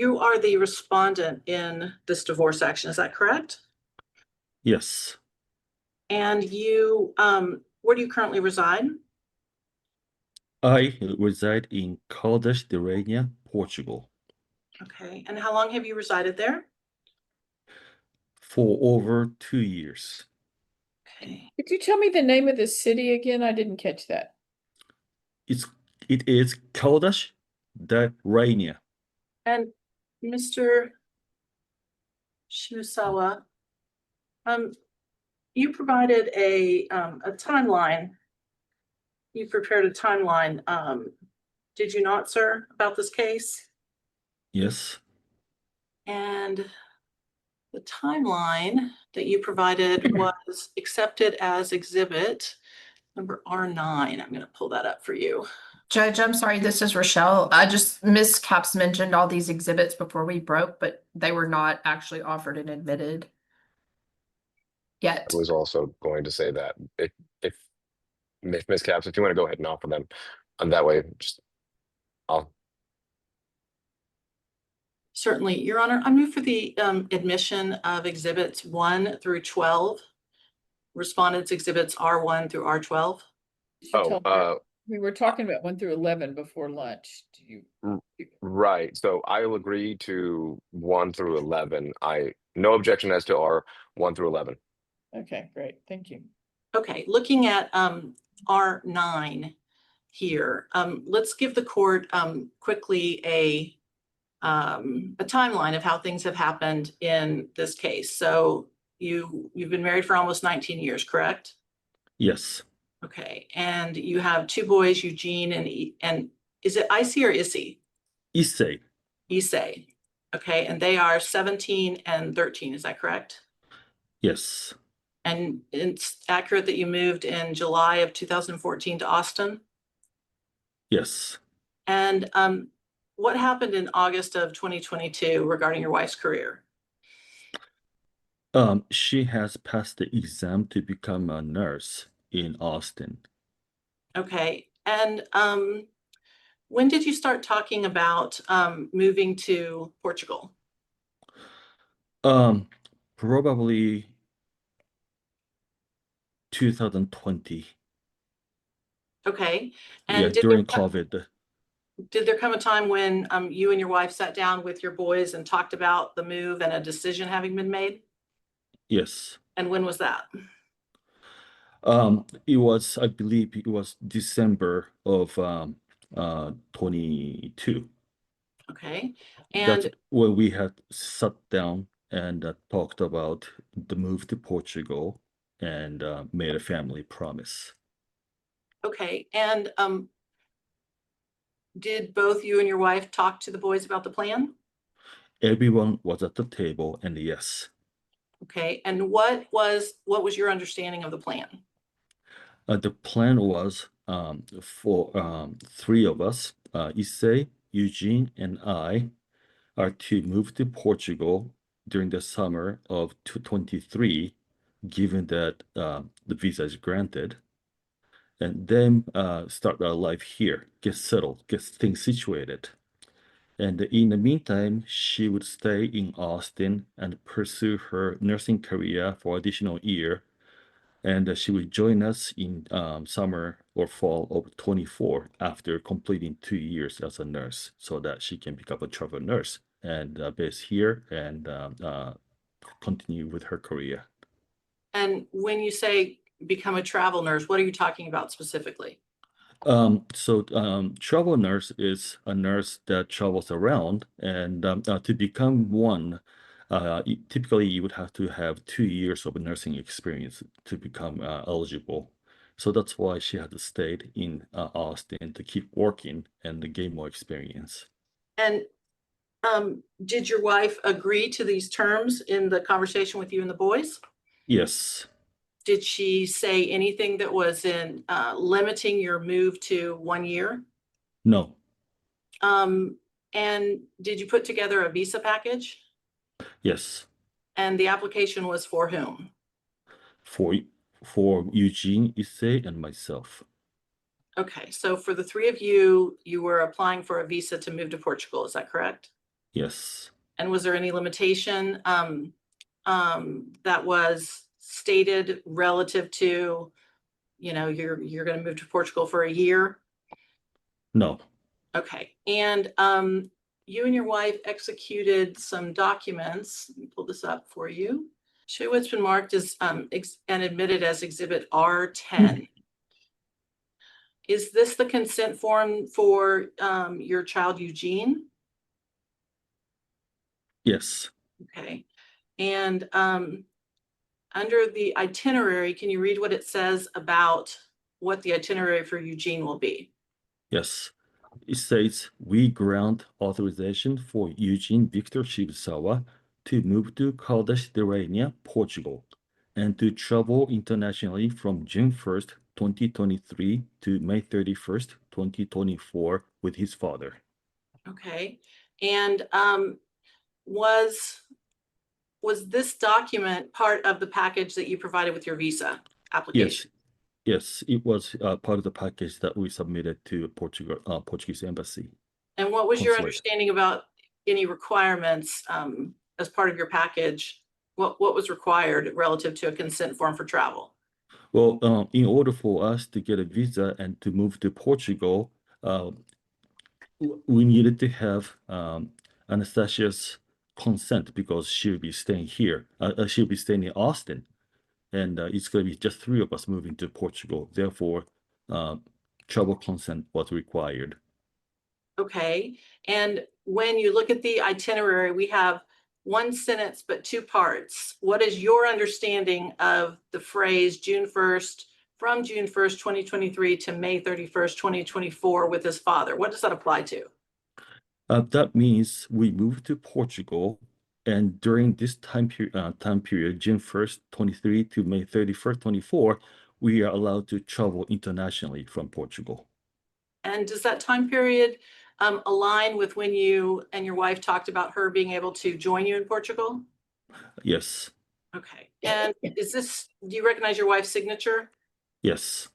you are the respondent in this divorce action, is that correct? Yes. And you, where do you currently reside? I reside in Caldas de Rainha, Portugal, Okay, and how long have you resided there? for over 2 years. Okay, Could you tell me the name of the city again? I didn't catch that. It is Caldas de Rainha. and Mr. Shibusawa, you provided a timeline. You prepared a timeline, did you not, sir, about this case? Yes. And the timeline that you provided was accepted as exhibit number R9. I'm going to pull that up for you. Judge, I'm sorry, this is Rochelle. Ms. Capps mentioned all these exhibits before we broke, but they were not actually offered and admitted yet. I was also going to say that if Ms. Capps, if you want to go ahead and offer them, and that way, just I'll. Certainly, Your Honor, I move for the admission of exhibits 1 through 12. Respondents exhibits R1 through R12. We were talking about 1 through 11 before lunch. Do you? Right. So I'll agree to 1 through 11. No objection as to R1 through 11. Okay, great. Thank you. Okay, looking at R9 here, let's give the court quickly a timeline of how things have happened in this case. So you've been married for almost 19 years, correct? Yes. Okay, and you have 2 boys, Eugene and is it Issei or Issei? Issei. Issei. Okay, and they are 17 and 13, is that correct? Yes. And it's accurate that you moved in July of 2014 to Austin? Yes. And what happened in August of 2022 regarding your wife's career? She has passed the exam to become a nurse in Austin. Okay, and when did you start talking about moving to Portugal? Probably 2020. Okay, Yeah, and during COVID. did there come a time when you and your wife sat down with your boys and talked about the move and a decision having been made? Yes. And when was that? I believe it was December of 22. Okay, That's and when we had sat down and talked about the move to Portugal and made a family promise. okay, and did both you and your wife talk to the boys about the plan? Everyone was at the table, and yes. Okay, and what was your understanding of the plan? The plan was for 3 of us, Issei, Eugene, and I, are to move to Portugal during the summer of 2023, given that the visa is granted, and then start our life here, get settled, get things situated. And in the meantime, she would stay in Austin and pursue her nursing career for additional year. And she would join us in summer or fall of 24 after completing 2 years as a nurse, so that she can become a travel nurse and base here and continue with her career. And when you say become a travel nurse, what are you talking about specifically? Travel nurse is a nurse that travels around, and to become one, typically you would have to have 2 years of nursing experience to become eligible. So that's why she had to stay in Austin to keep working and to gain more experience. And did your wife agree to these terms in the conversation with you and the boys? Yes. Did she say anything that was in limiting your move to 1 year? No. And did you put together a visa package? Yes. And the application was for whom? For Eugene, Issei, and myself. Okay, so for the 3 of you, you were applying for a visa to move to Portugal, is that correct? Yes. And was there any limitation that was stated relative to, you're going to move to Portugal for a year? No. Okay. And you and your wife executed some documents. Let me pull this up for you. Show you what's been marked as and admitted as Exhibit R10. Is this the consent form for your child Eugene? Yes. Okay. And under the itinerary, can you read what it says about what the itinerary for Eugene will be? Yes. It says we grant authorization for Eugene Victor Shibusawa to move to Caldas de Rainha, Portugal, and to travel internationally from June 1st, 2023 to May 31st, 2024 with his father. Okay. And was this document part of the package that you provided with your visa application? Yes, it was part of the package that we submitted to Portuguese embassy. And what was your Consulate. understanding about any requirements as part of your package? What was required relative to a consent form for travel? Well, in order for us to get a visa and to move to Portugal, we needed to have Anastasia's consent because she'll be staying here. She'll be staying in Austin, and it's going to be just three of us moving to Portugal. Therefore, travel consent was required. Okay. And when you look at the itinerary, we have one sentence, but two parts. What is your understanding of the phrase from June 1st, 2023 to May 31st, 2024 with his father? What does that apply to? That means we moved to Portugal, and during this time period, June 1st, 23 to May 31st, 24, we are allowed to travel internationally from Portugal. And does that time period align with when you and your wife talked about her being able to join you in Portugal? Yes. Okay. And do you recognize your wife's signature? Yes.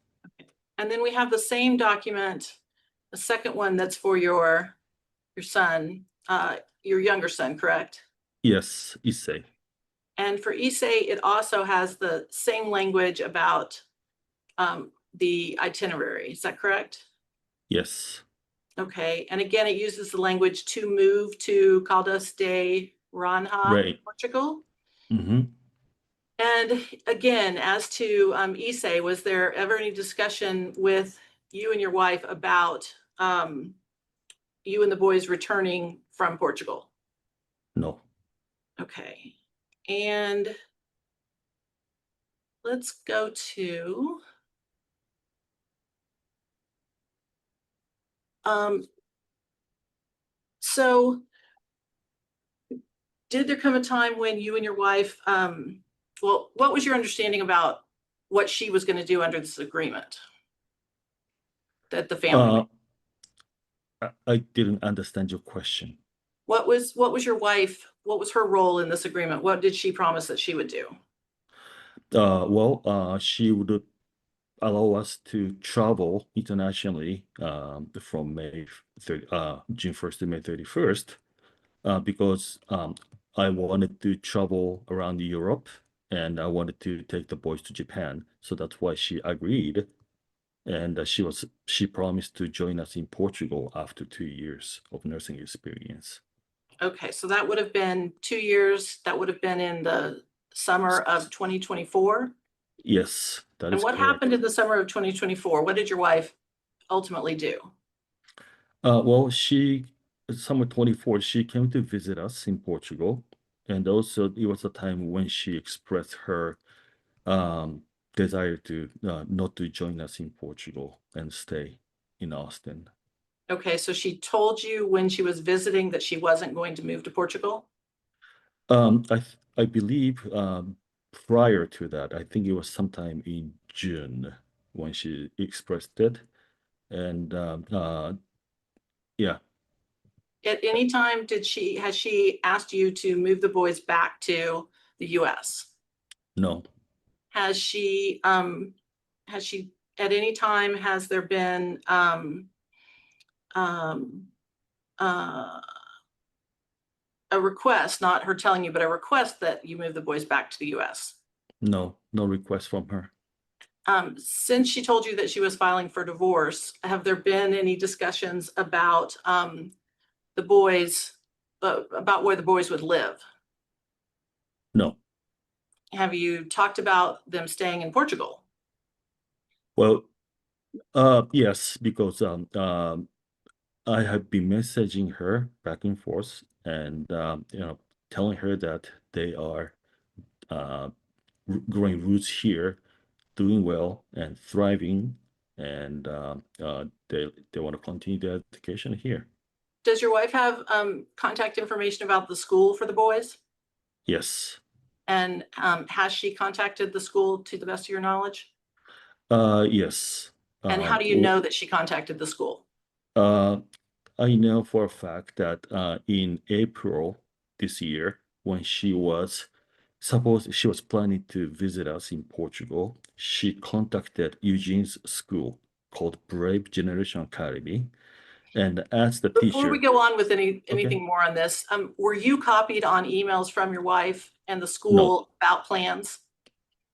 And then we have the same document, the second one that's for your son, your younger son, correct? Yes, Issei. And for Issei, it also has the same language about the itinerary. Is that correct? Yes. Okay. And again, it uses the language to move to Caldas de Rainha, Right. Portugal. Mm-hmm. And again, as to Issei, was there ever any discussion with you and your wife about you and the boys returning from Portugal? No. Okay. And let's go to so did there come a time when you and your wife, well, what was your understanding about what she was going to do under this agreement that the family made? I didn't understand your question. What was her role in this agreement? What did she promise that she would do? She would allow us to travel internationally from June 1st to May 31st because I wanted to travel around Europe and I wanted to take the boys to Japan. So that's why she agreed. And she promised to join us in Portugal after 2 years of nursing experience. Okay, so that would have been 2 years. That would have been in the summer of 2024. Yes, that And is what correct. happened in the summer of 2024? What did your wife ultimately do? Summer 24, she came to visit us in Portugal. And also it was a time when she expressed her desire to not to join us in Portugal and stay in Austin. Okay, so she told you when she was visiting that she wasn't going to move to Portugal? I believe prior to that, I think it was sometime in June when she expressed it. And yeah. At any time has she asked you to move the boys back to the US? No. Has she at any time, has there been a request, not her telling you, but a request that you move the boys back to the US? No, no request from her. Since she told you that she was filing for divorce, have there been any discussions about the boys, about where the boys would live? No. Have you talked about them staying in Portugal? Well, yes, because I have been messaging her back and forth, and telling her that they are growing roots here, doing well and thriving, and they want to continue their education here. Does your wife have contact information about the school for the boys? Yes. And has she contacted the school to the best of your knowledge? Yes. And how do you know that she contacted the school? I know for a fact that in April this year, when she was planning to visit us in Portugal, she contacted Eugene's school called Brave Generation Academy and asked the Before we teacher. go on with anything more on this, were you copied on emails from your wife and the school about plans?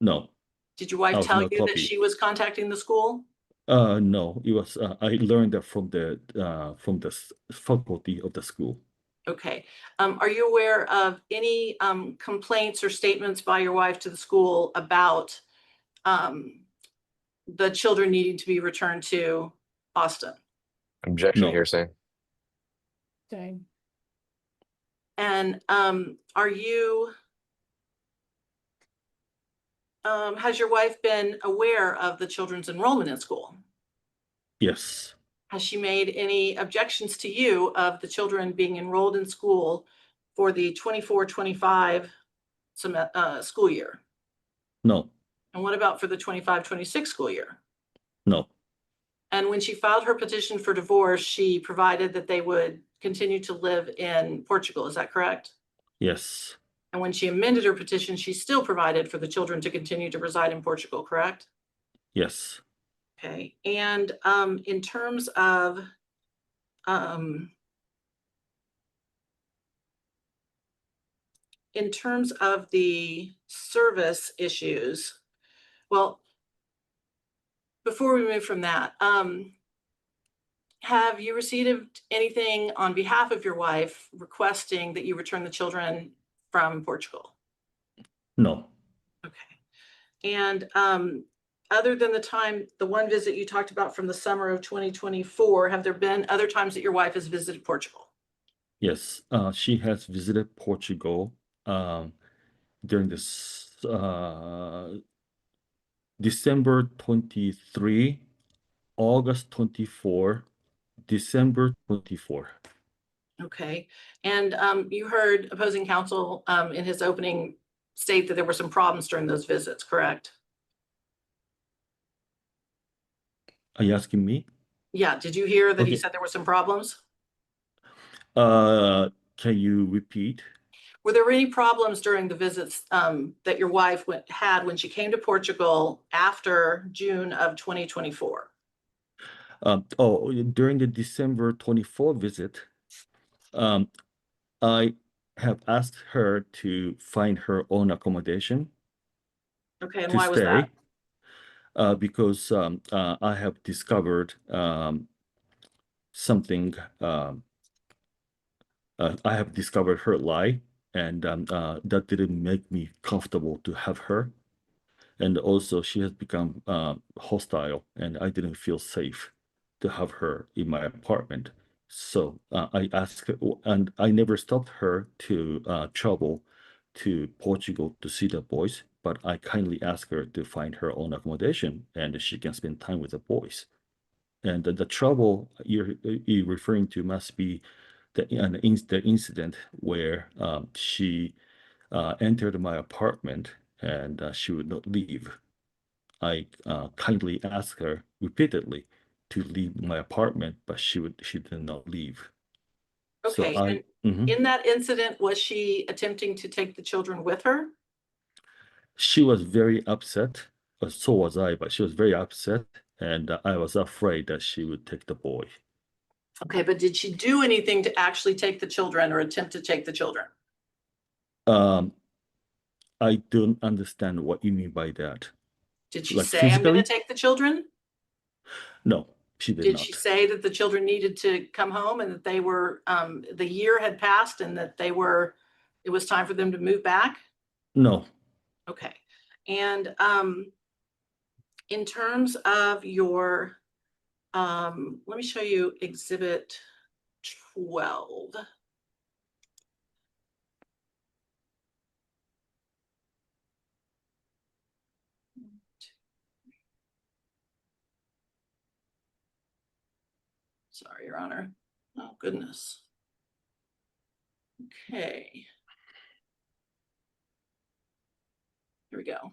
No, Did your wife I was tell not you that copied. she was contacting the school? No, it was I learned that from the faculty of the school. Okay. Are you aware of any complaints or statements by your wife to the school about the children needing to be returned to Austin? Objection No. hearsay. Same. And are you, has your wife been aware of the children's enrollment in school? Yes. Has she made any objections to you of the children being enrolled in school for the 24-25 school year? No. And what about for the 25-26 school year? No. And when she filed her petition for divorce, she provided that they would continue to live in Portugal. Is that correct? Yes. And when she amended her petition, she still provided for the children to continue to reside in Portugal, correct? Yes. Okay. And in terms of the service issues, well, before we move from that, have you received anything on behalf of your wife requesting that you return the children from Portugal? No. Okay. And other than the one visit you talked about from the summer of 2024, have there been other times that your wife has visited Portugal? Yes. She has visited Portugal during this December 23, August 24, December 24. Okay. And you heard opposing counsel in his opening state that there were some problems during those visits, correct? Are you asking me? Yeah. Did you hear that he Okay. said there were some problems? Can you repeat? Were there any problems during the visits that your wife had when she came to Portugal after June of 2024? During the December 24 visit, I have asked her to find her own accommodation Okay. And to why was that? stay, because I have discovered something. I have discovered her lie, and that didn't make me comfortable to have her. And also, she has become hostile, and I didn't feel safe to have her in my apartment. So I asked her, and I never stopped her to travel to Portugal to see the boys, but I kindly asked her to find her own accommodation, and she can spend time with the boys. And the trouble you're referring to must be the incident where she entered my apartment and she would not leave. I kindly asked her repeatedly to leave my apartment, but she did not leave. So Okay. Mhm. In that incident, was she attempting to take the children with her? She was very upset. So was I, but she was very upset, and I was afraid that she would take the boy. Okay, but did she do anything to actually take the children or attempt to take the children? I don't understand what you mean by that. Did she Like say, I'm going to physically? take the children? No, she did Did not. she say that the children needed to come home and that they were, the year had passed and that it was time for them to move back? No. Okay. And in terms of your, let me show you exhibit 12. Sorry, Your Honor. Oh, goodness. Okay. Here we go.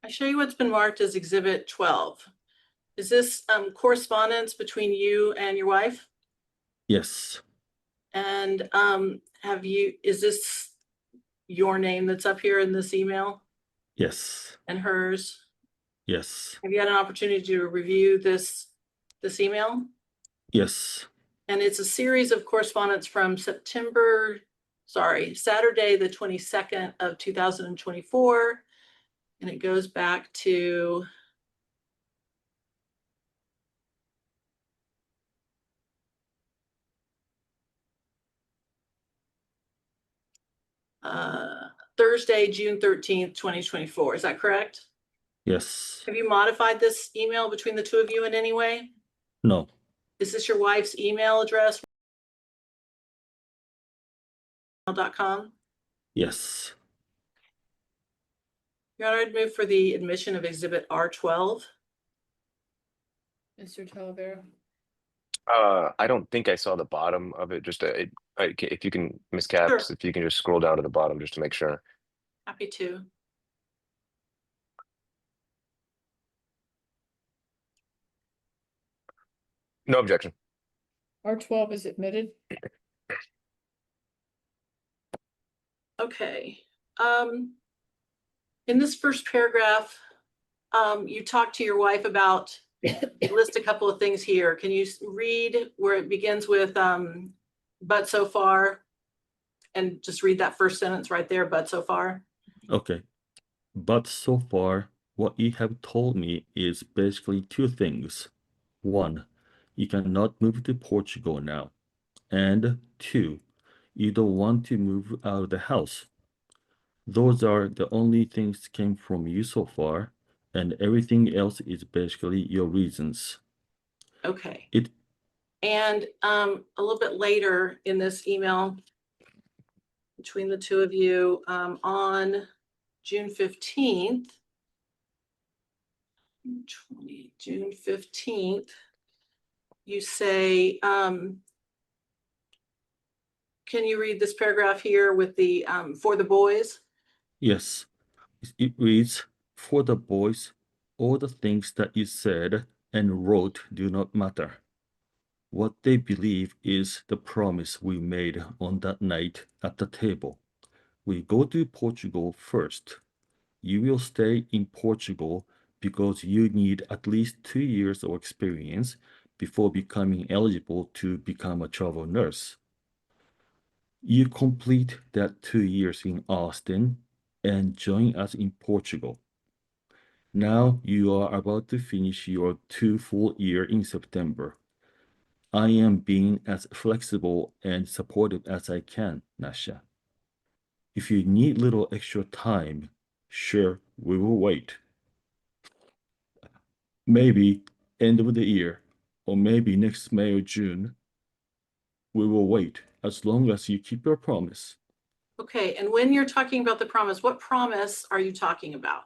I show you what's been marked as exhibit 12. Is this correspondence between you and your wife? Yes. And is this your name that's up here in this email Yes. and hers? Yes. Have you had an opportunity to review this email? Yes. And it's a series of correspondence from Saturday, the 22nd of 2024. And it goes back to Thursday, June 13th, 2024. Is that correct? Yes. Have you modified this email between the two of you in any way? No. Is this your wife's email address? .com? Yes. Your Honor, I'd move for the admission of exhibit R12. Mr. Talavera. I don't think I saw the bottom of it. Just if you can, Ms. Caps, Sure. if you can just scroll down to the bottom just to make sure. Happy to. No objection. R12 is admitted. Okay. In this first paragraph, you talked to your wife about, list a couple of things here. Can you read where it begins with, but so far? And just read that first sentence right there, but so far. Okay. But so far, what you have told me is basically two things. One, you cannot move to Portugal now. And two, you don't want to move out of the house. Those are the only things came from you so far, and everything else is basically your reasons. Okay. It And a little bit later in this email between the two of you, on June 15th, June 15th, you say, can you read this paragraph here with the, for the boys? Yes, it reads, for the boys, all the things that you said and wrote do not matter. What they believe is the promise we made on that night at the table. We go to Portugal first. You will stay in Portugal because you need at least 2 years of experience before becoming eligible to become a travel nurse. You complete that 2 years in Austin and join us in Portugal. Now you are about to finish your 2 full years in September. I am being as flexible and supportive as I can, Nasha. If you need little extra time, sure, we will wait. Maybe end of the year, or maybe next May or June. We will wait as long as you keep your promise. Okay, and when you're talking about the promise, what promise are you talking about?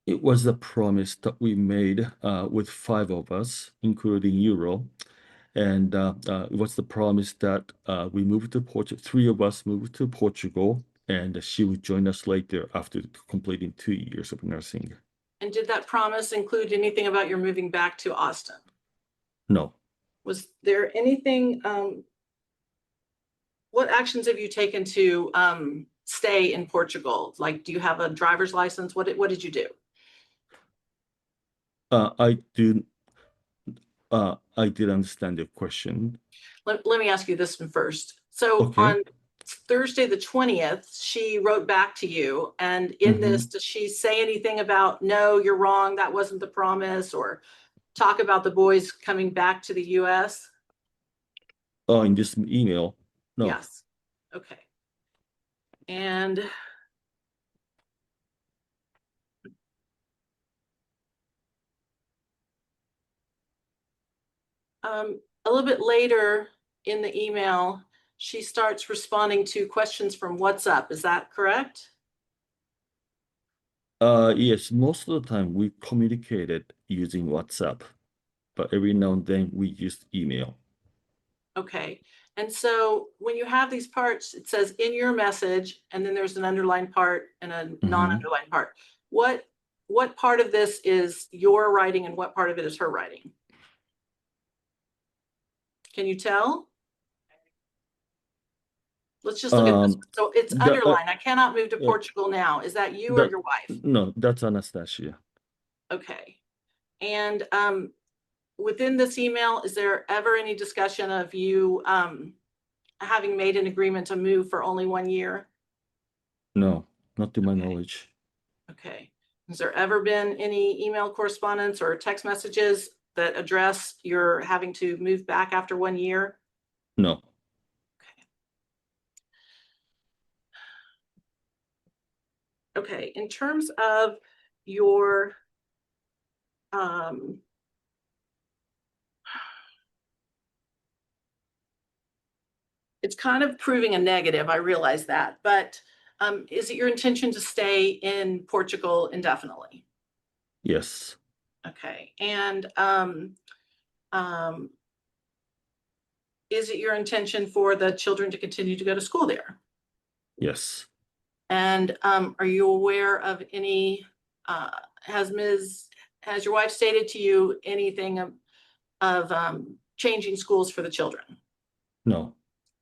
It was a promise that we made with 5 of us, including Euro. And it was the promise that we moved to Portugal, 3 of us moved to Portugal, and she would join us later after completing 2 years of nursing. And did that promise include anything about your moving back to Austin? No. Was there anything, what actions have you taken to stay in Portugal? Like, do you have a driver's license? What did you do? I did understand your question. Let me ask you this one first. So Okay. on Thursday, the 20th, she wrote back to you. And in this, does she say anything about, no, you're wrong, that wasn't the promise, or talk about the boys coming back to the US? Oh, in this email? No. Yes. Okay. And a little bit later in the email, she starts responding to questions from WhatsApp. Is that correct? Yes, most of the time we communicated using WhatsApp, but every now and then we used email. Okay. And so when you have these parts, it says in your message, and then there's an underlined part and a non-underlined part. What part of this is your writing and what part of it is her writing? Can you tell? Let's just look at this. So it's underlined. I cannot move to Portugal now. Is that you or your wife? No, that's Anastasia. Okay. And within this email, is there ever any discussion of you having made an agreement to move for only 1 year? No, not to my Okay. knowledge. Okay. Has there ever been any email correspondence or text messages that address your having to move back after 1 year? No. Okay. In terms of your it's kind of proving a negative, I realize that, but is it your intention to stay in Portugal indefinitely? Yes. Okay. And is it your intention for the children to continue to go to school there? Yes. And are you aware of any, has your wife stated to you anything of changing schools for the children? No.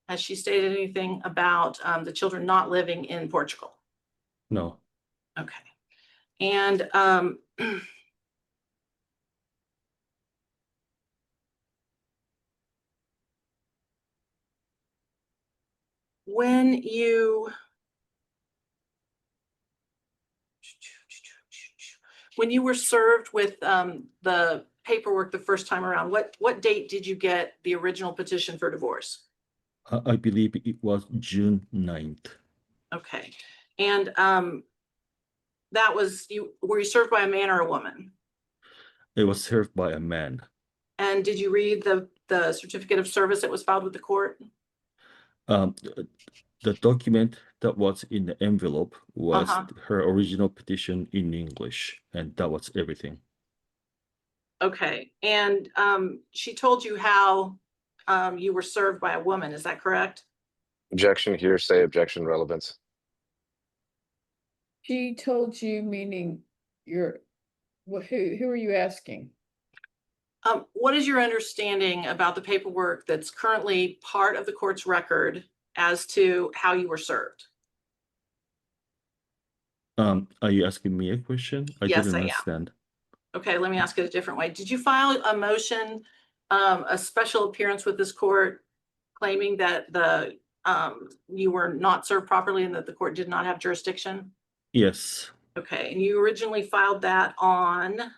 Has she stated anything about the children not living in Portugal? No. Okay. And when you were served with the paperwork the first time around, what date did you get the original petition for divorce? I believe it was June 9th. Okay. And that was were you served by a man or a woman? It was served by a man. And did you read the certificate of service that was filed with the court? The document that was in the envelope was Uh-huh. her original petition in English, and that was everything. Okay. And she told you how you were served by a woman, is that correct? Objection, hearsay, objection, relevance. She told you, meaning you're, who are you asking? What is your understanding about the paperwork that's currently part of the court's record as to how you were served? Are you asking me a question? I Yes, didn't I am. understand. Okay, let me ask it a different way. Did you file a motion, a special appearance with this court claiming that you were not served properly and that the court did not have jurisdiction? Yes. Okay, and you originally filed that on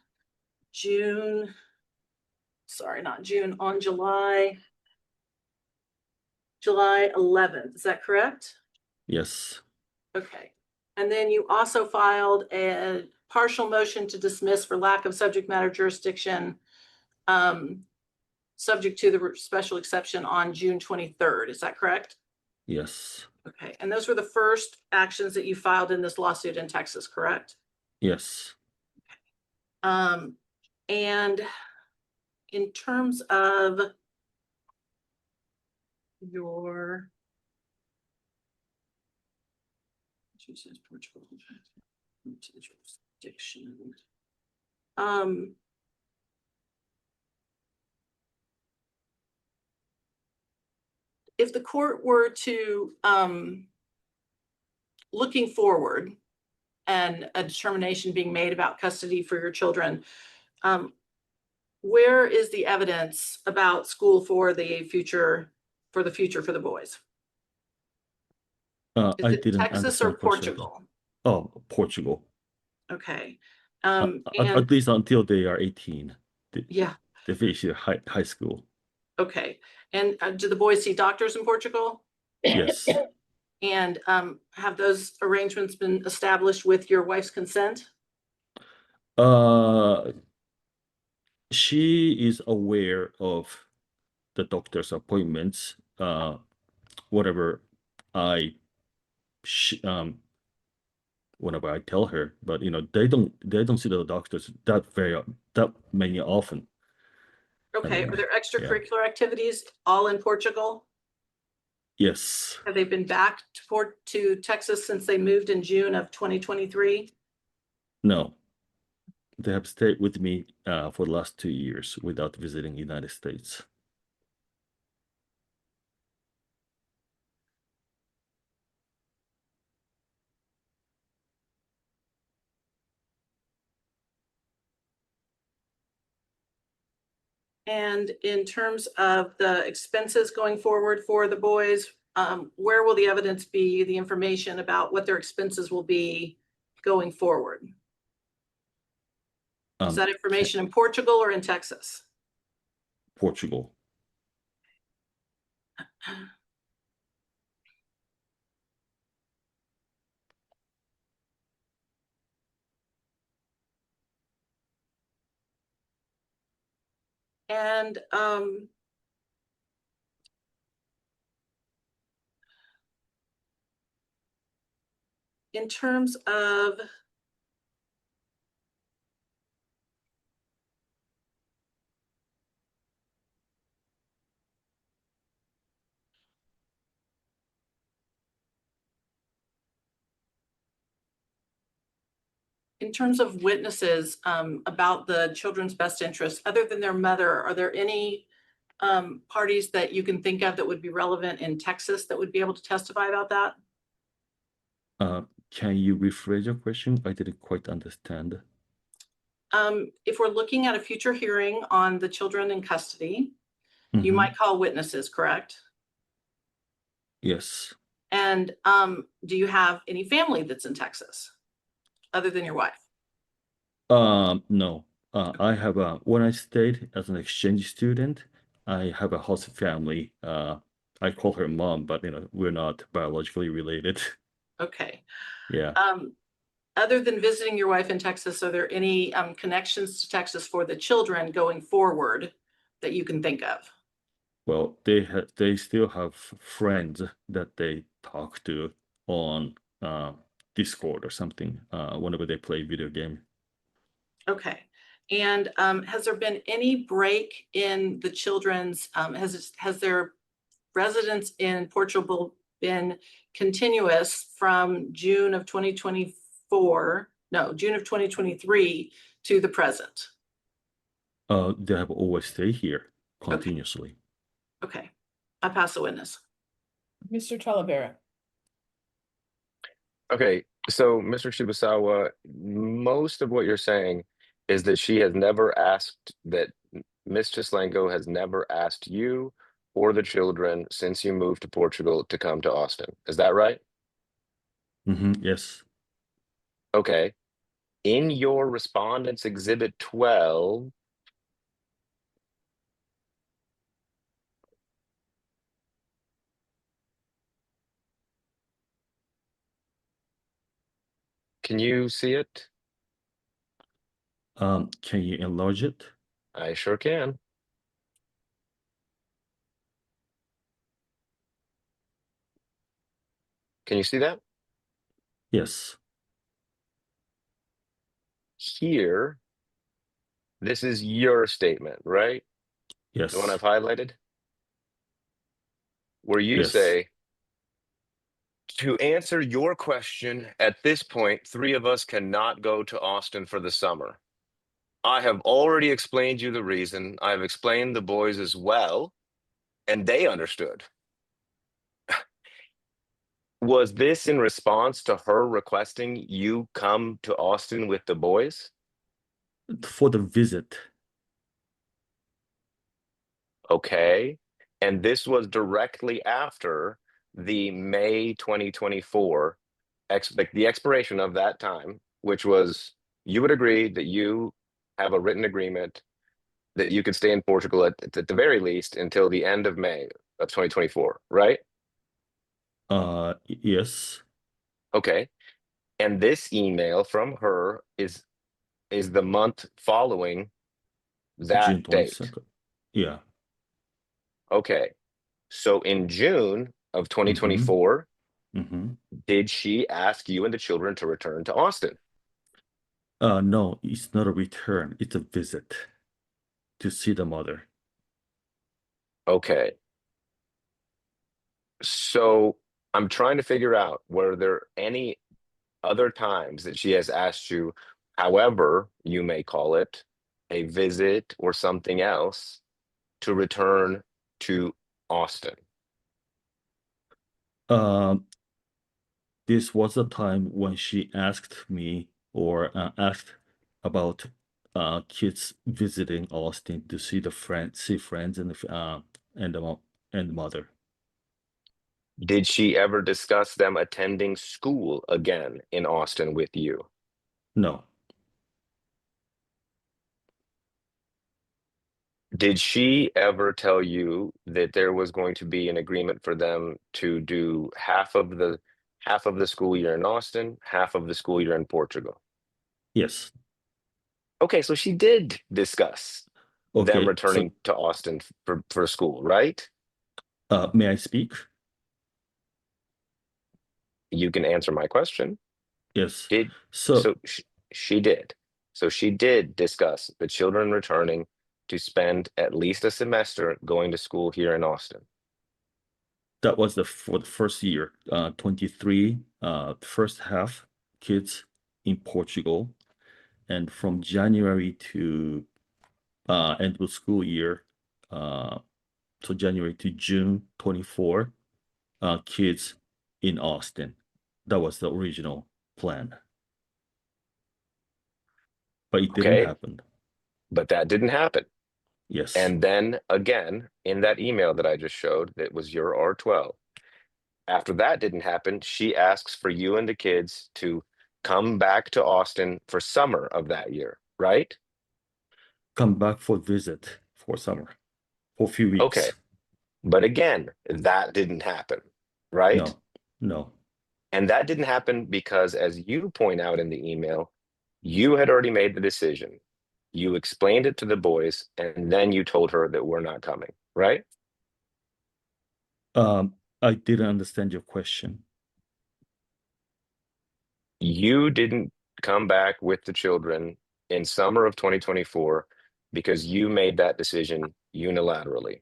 on July 11th, is that correct? Yes. Okay. And then you also filed a partial motion to dismiss for lack of subject matter jurisdiction, subject to the special exception on June 23rd. Is that correct? Yes. Okay. And those were the first actions that you filed in this lawsuit in Texas, correct? Yes. And in terms of your Portugal to the jurisdiction. If the court were to looking forward and a determination being made about custody for your children, where is the evidence about school for the future for the boys? Is I it didn't Texas or understand question. Portugal? Oh, Portugal. Okay. At least until they are 18. Yeah, They finish their high school. okay. And do the boys see doctors in Portugal? Yes. And have those arrangements been established with your wife's consent? She is aware of the doctor's appointments. Whatever I whenever I tell her, but they don't see the doctors that many often. Okay, are there Yeah. extracurricular activities all in Portugal? Yes. Have they been back to Texas since they moved in June of 2023? No. They have stayed with me for the last 2 years without visiting United States. And in terms of the expenses going forward for the boys, where will the evidence be, the information about what their expenses will be going forward? Is that information in Portugal or in Texas? Portugal. And in terms of witnesses about the children's best interests, other than their mother, are there any parties that you can think of that would be relevant in Texas that would be able to testify about that? Can you rephrase your question? I didn't quite understand. If we're looking at a future hearing on the children in custody, you might call witnesses, correct? Yes. And do you have any family that's in Texas other than your wife? No. I have when I stayed as an exchange student, I have a host family. I call her mom, but we're not biologically related. Okay. Yeah. Other than visiting your wife in Texas, are there any connections to Texas for the children going forward that you can think of? Well, they still have friends that they talk to on Discord or something whenever they play video game. Okay. And has there been any break in the children's, has their residence in Portugal been continuous from June of 2023 to the present? They have always stayed here continuously. Okay, I pass the witness. Mr. Talavera. Okay, so Mr. Shibusawa, most of what you're saying is that she has never asked, that Ms. Chislenko has never asked you or the children since you moved to Portugal to come to Austin. Is that right? Yes. Okay. In your Respondent's Exhibit 12, can you see it? Can you enlarge it? I sure can. Can you see that? Yes. Here, this is your statement, right? Yes. The one I've highlighted? Where you Yes. say, to answer your question, at this point, 3 of us cannot go to Austin for the summer. I have already explained you the reason. I've explained the boys as well, and they understood. Was this in response to her requesting you come to Austin with the boys? For the visit. Okay. And this was directly after the May 2024 the expiration of that time, which was you would agree that you have a written agreement that you could stay in Portugal at the very least until the end of May of 2024, right? Yes, Okay. And this email from her is the month following that June date. 22nd. Yeah. Okay. So in June of Mm-hmm. 2024, Mm-hmm. did she ask you and the children to return to Austin? No, it's not a return. It's a visit to see the mother. Okay. So I'm trying to figure out, were there any other times that she has asked you, however you may call it, a visit or something else, to return to Austin? Um, this was the time when she asked me or asked about kids visiting Austin to see see friends and and mother. Did she ever discuss them attending school again in Austin with you? No, Did she ever tell you that there was going to be an agreement for them to do half of the school year in Austin, half of the school year in Portugal? yes. Okay, so she did discuss them Okay, so returning to Austin for school, right? may I speak? You can answer my question. Yes. Did So so she did. So she did discuss the children returning to spend at least a semester going to school here in Austin. that was for the first year, 23, first half kids in Portugal, and from January to end of school year, so January to June 24, kids in Austin. That was the original plan, but it didn't Okay, happen. but that didn't happen. Yes, And then again, in that email that I just showed, that was your R12. After that didn't happen, she asks for you and the kids to come back to Austin for summer of that year, right? come back for visit for summer for a few Okay. weeks. But again, that didn't happen, right? No, no. And that didn't happen because, as you point out in the email, you had already made the decision. You explained it to the boys, and then you told her that we're not coming, right? I didn't understand your question. You didn't come back with the children in summer of 2024 because you made that decision unilaterally.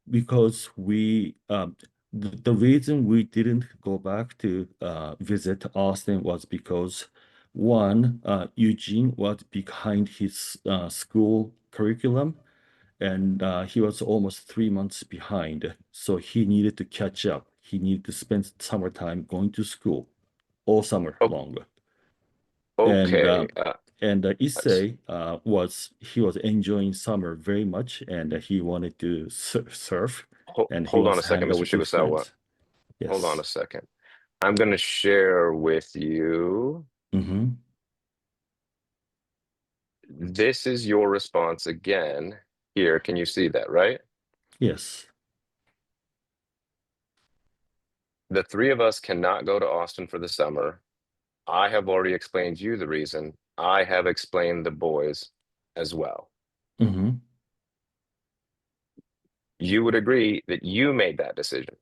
Because the reason we didn't go back to visit Austin was because one, Eugene was behind his school curriculum, and he was almost 3 months behind. So he needed to catch up. He needed to spend summertime going to school all summer O- long. And Okay. Issei he was enjoying summer very much, and he wanted to surf, and he Hold on wants a to second, hang out Mr. with his Shibusawa. friends. Hold on Yes. a second. I'm going to share with you. Mm-hmm. This is your response again. Here, can you see that, right? Yes. The three of us cannot go to Austin for the summer. I have already explained you the reason. I have explained the boys as well. Mm-hmm. You would agree that you made that decision.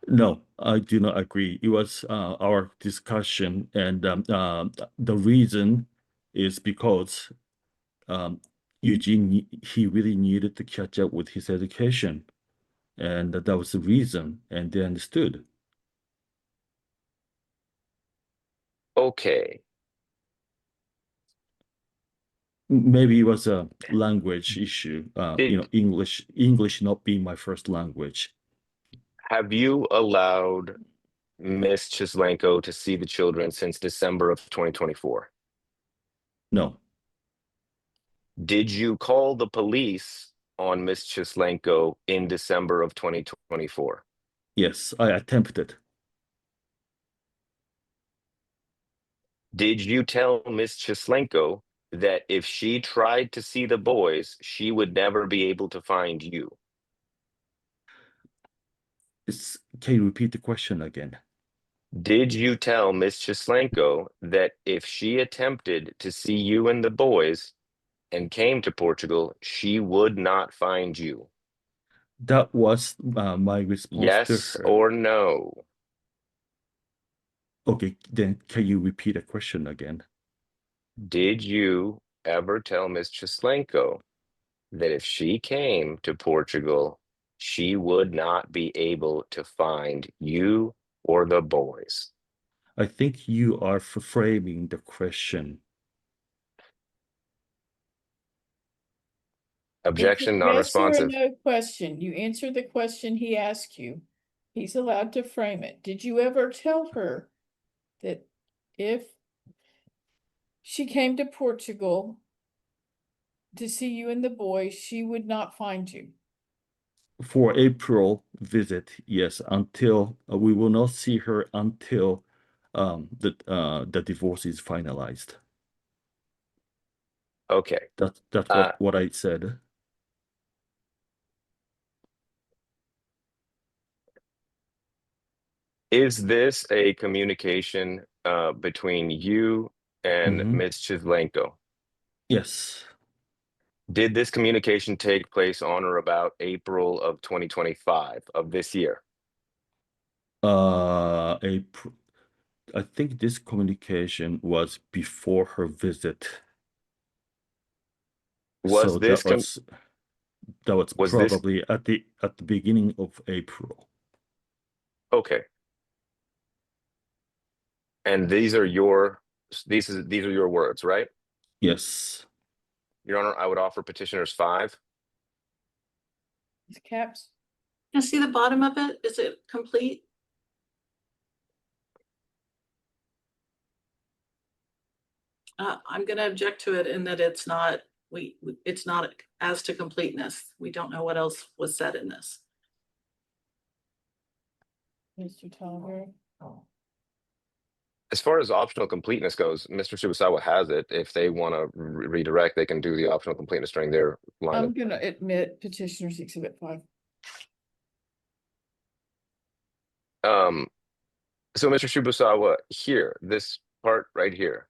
No, I do not agree. It was our discussion, and the reason is because Eugene he really needed to catch up with his education, and that was the reason, and they understood. Okay. Maybe it was a language issue. Did English not being my first language. Have you allowed Miss Chislenko to see the children since December of 2024? No. Did you call the police on Miss Chislenko in December of 2024? Yes, I attempted. Did you tell Miss Chislenko that if she tried to see the boys, she would never be able to find you? Can you repeat the question again? Did you tell Miss Chislenko that if she attempted to see you and the boys and came to Portugal, she would not find you? That was my response to Yes her. or no? Okay, then can you repeat the question again? Did you ever tell Miss Chislenko that if she came to Portugal, she would not be able to find you or the boys? I think you are framing the question. Objection, Yes or non-responsive. no question. You answer the question he asked you. He's allowed to frame it. Did you ever tell her that if she came to Portugal to see you and the boys, she would not find you? For April visit, yes, until we will not see her until the divorce is finalized. Okay. That's what I said. Is this a communication between you and Mhm. Ms. Chislenko? Yes. Did this communication take place on or about April of 2025 of this year? April. I think this communication was before her visit. Was So this that was was this probably at the beginning of April. okay? And these are your words, right? Yes. Your Honor, I would offer petitioners 5. Ms. Caps? Can I see the bottom of it? Is it complete? I'm going to object to it in that it's not, it's not as to completeness. We don't know what else was said in this. Mr. Tolliver? As far as optional completeness goes, Mr. Shibusawa has it. If they want to redirect, they can do the optional completeness during their line I'm of. gonna admit petitioners exhibit 5. So Mr. Shibusawa, here, this part right here,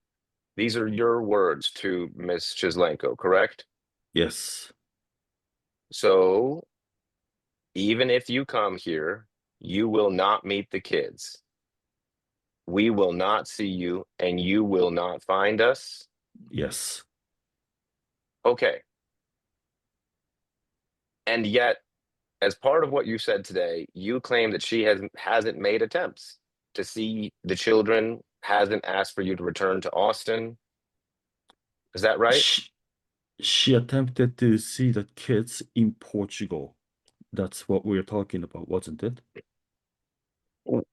these are your words to Ms. Chislenko, correct? Yes. So even if you come here, you will not meet the kids. We will not see you and you will not find us. Yes. Okay. And yet, as part of what you said today, you claim that she hasn't made attempts to see the children, hasn't asked for you to return to Austin. Is that right? She attempted to see the kids in Portugal. That's what we were talking about, wasn't it?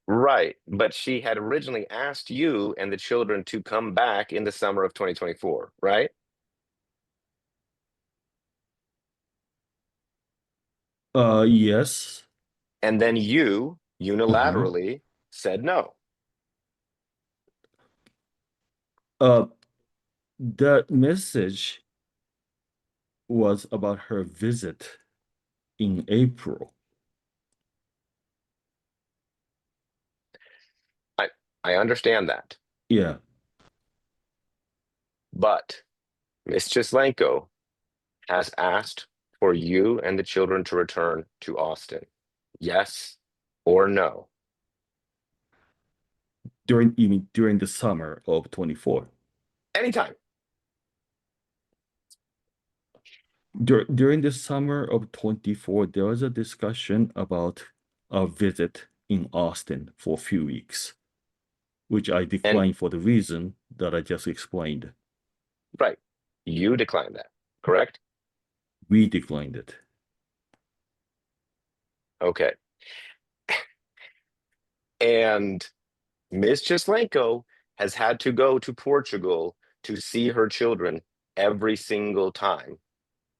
Right. But she had originally asked you and the children to come back in the summer of 2024, right? Yes. And then you unilaterally said no. The message was about her visit in April. I understand that. Yeah. But Ms. Chislenko has asked for you and the children to return to Austin. Yes or no? You mean during the summer of 24? Anytime. During the summer of 24, there was a discussion about a visit in Austin for a few weeks, which I declined for the reason that I just explained. Right. You declined that, correct? We declined it. Okay. And Ms. Chislenko has had to go to Portugal to see her children every single time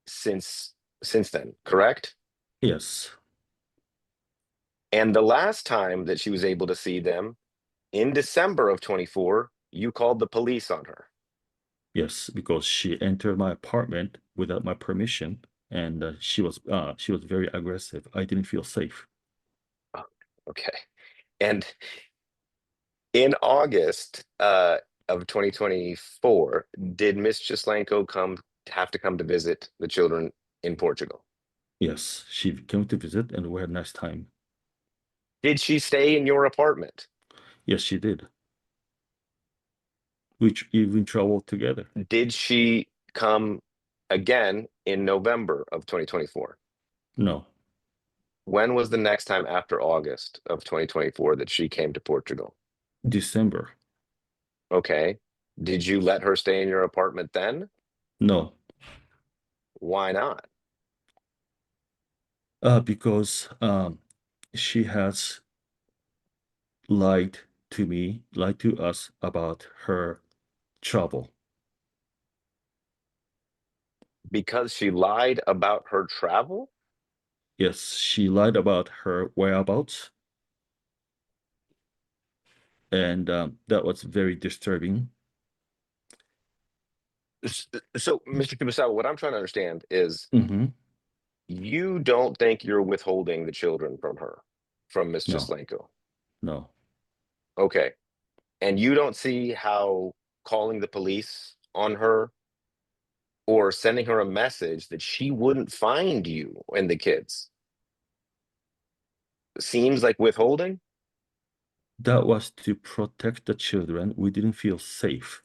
since then, correct? Yes. And the last time that she was able to see them in December of 24, you called the police on her. Yes, because she entered my apartment without my permission, and she was very aggressive. I didn't feel safe. Okay. And in August of 2024, did Miss Chislenko have to come to visit the children in Portugal? Yes, she came to visit, and we had a nice time. Did she stay in your apartment? Yes, she did. We even traveled together. Did she come again in November of 2024? No, When was the next time after August of 2024 that she came to Portugal? December. Okay. Did you let her stay in your apartment then? No, Why not? because she has lied lied to us about her travel. Because she lied about her travel? Yes, she lied about her whereabouts, and that was very disturbing. So, Mr. Kubisawa, what I'm trying to understand is Mm-hmm. you don't think you're withholding the children from her, from Miss No, Chislenko. no, Okay. And you don't see how calling the police on her or sending her a message that she wouldn't find you and the kids seems like withholding? that was to protect the children. We didn't feel safe.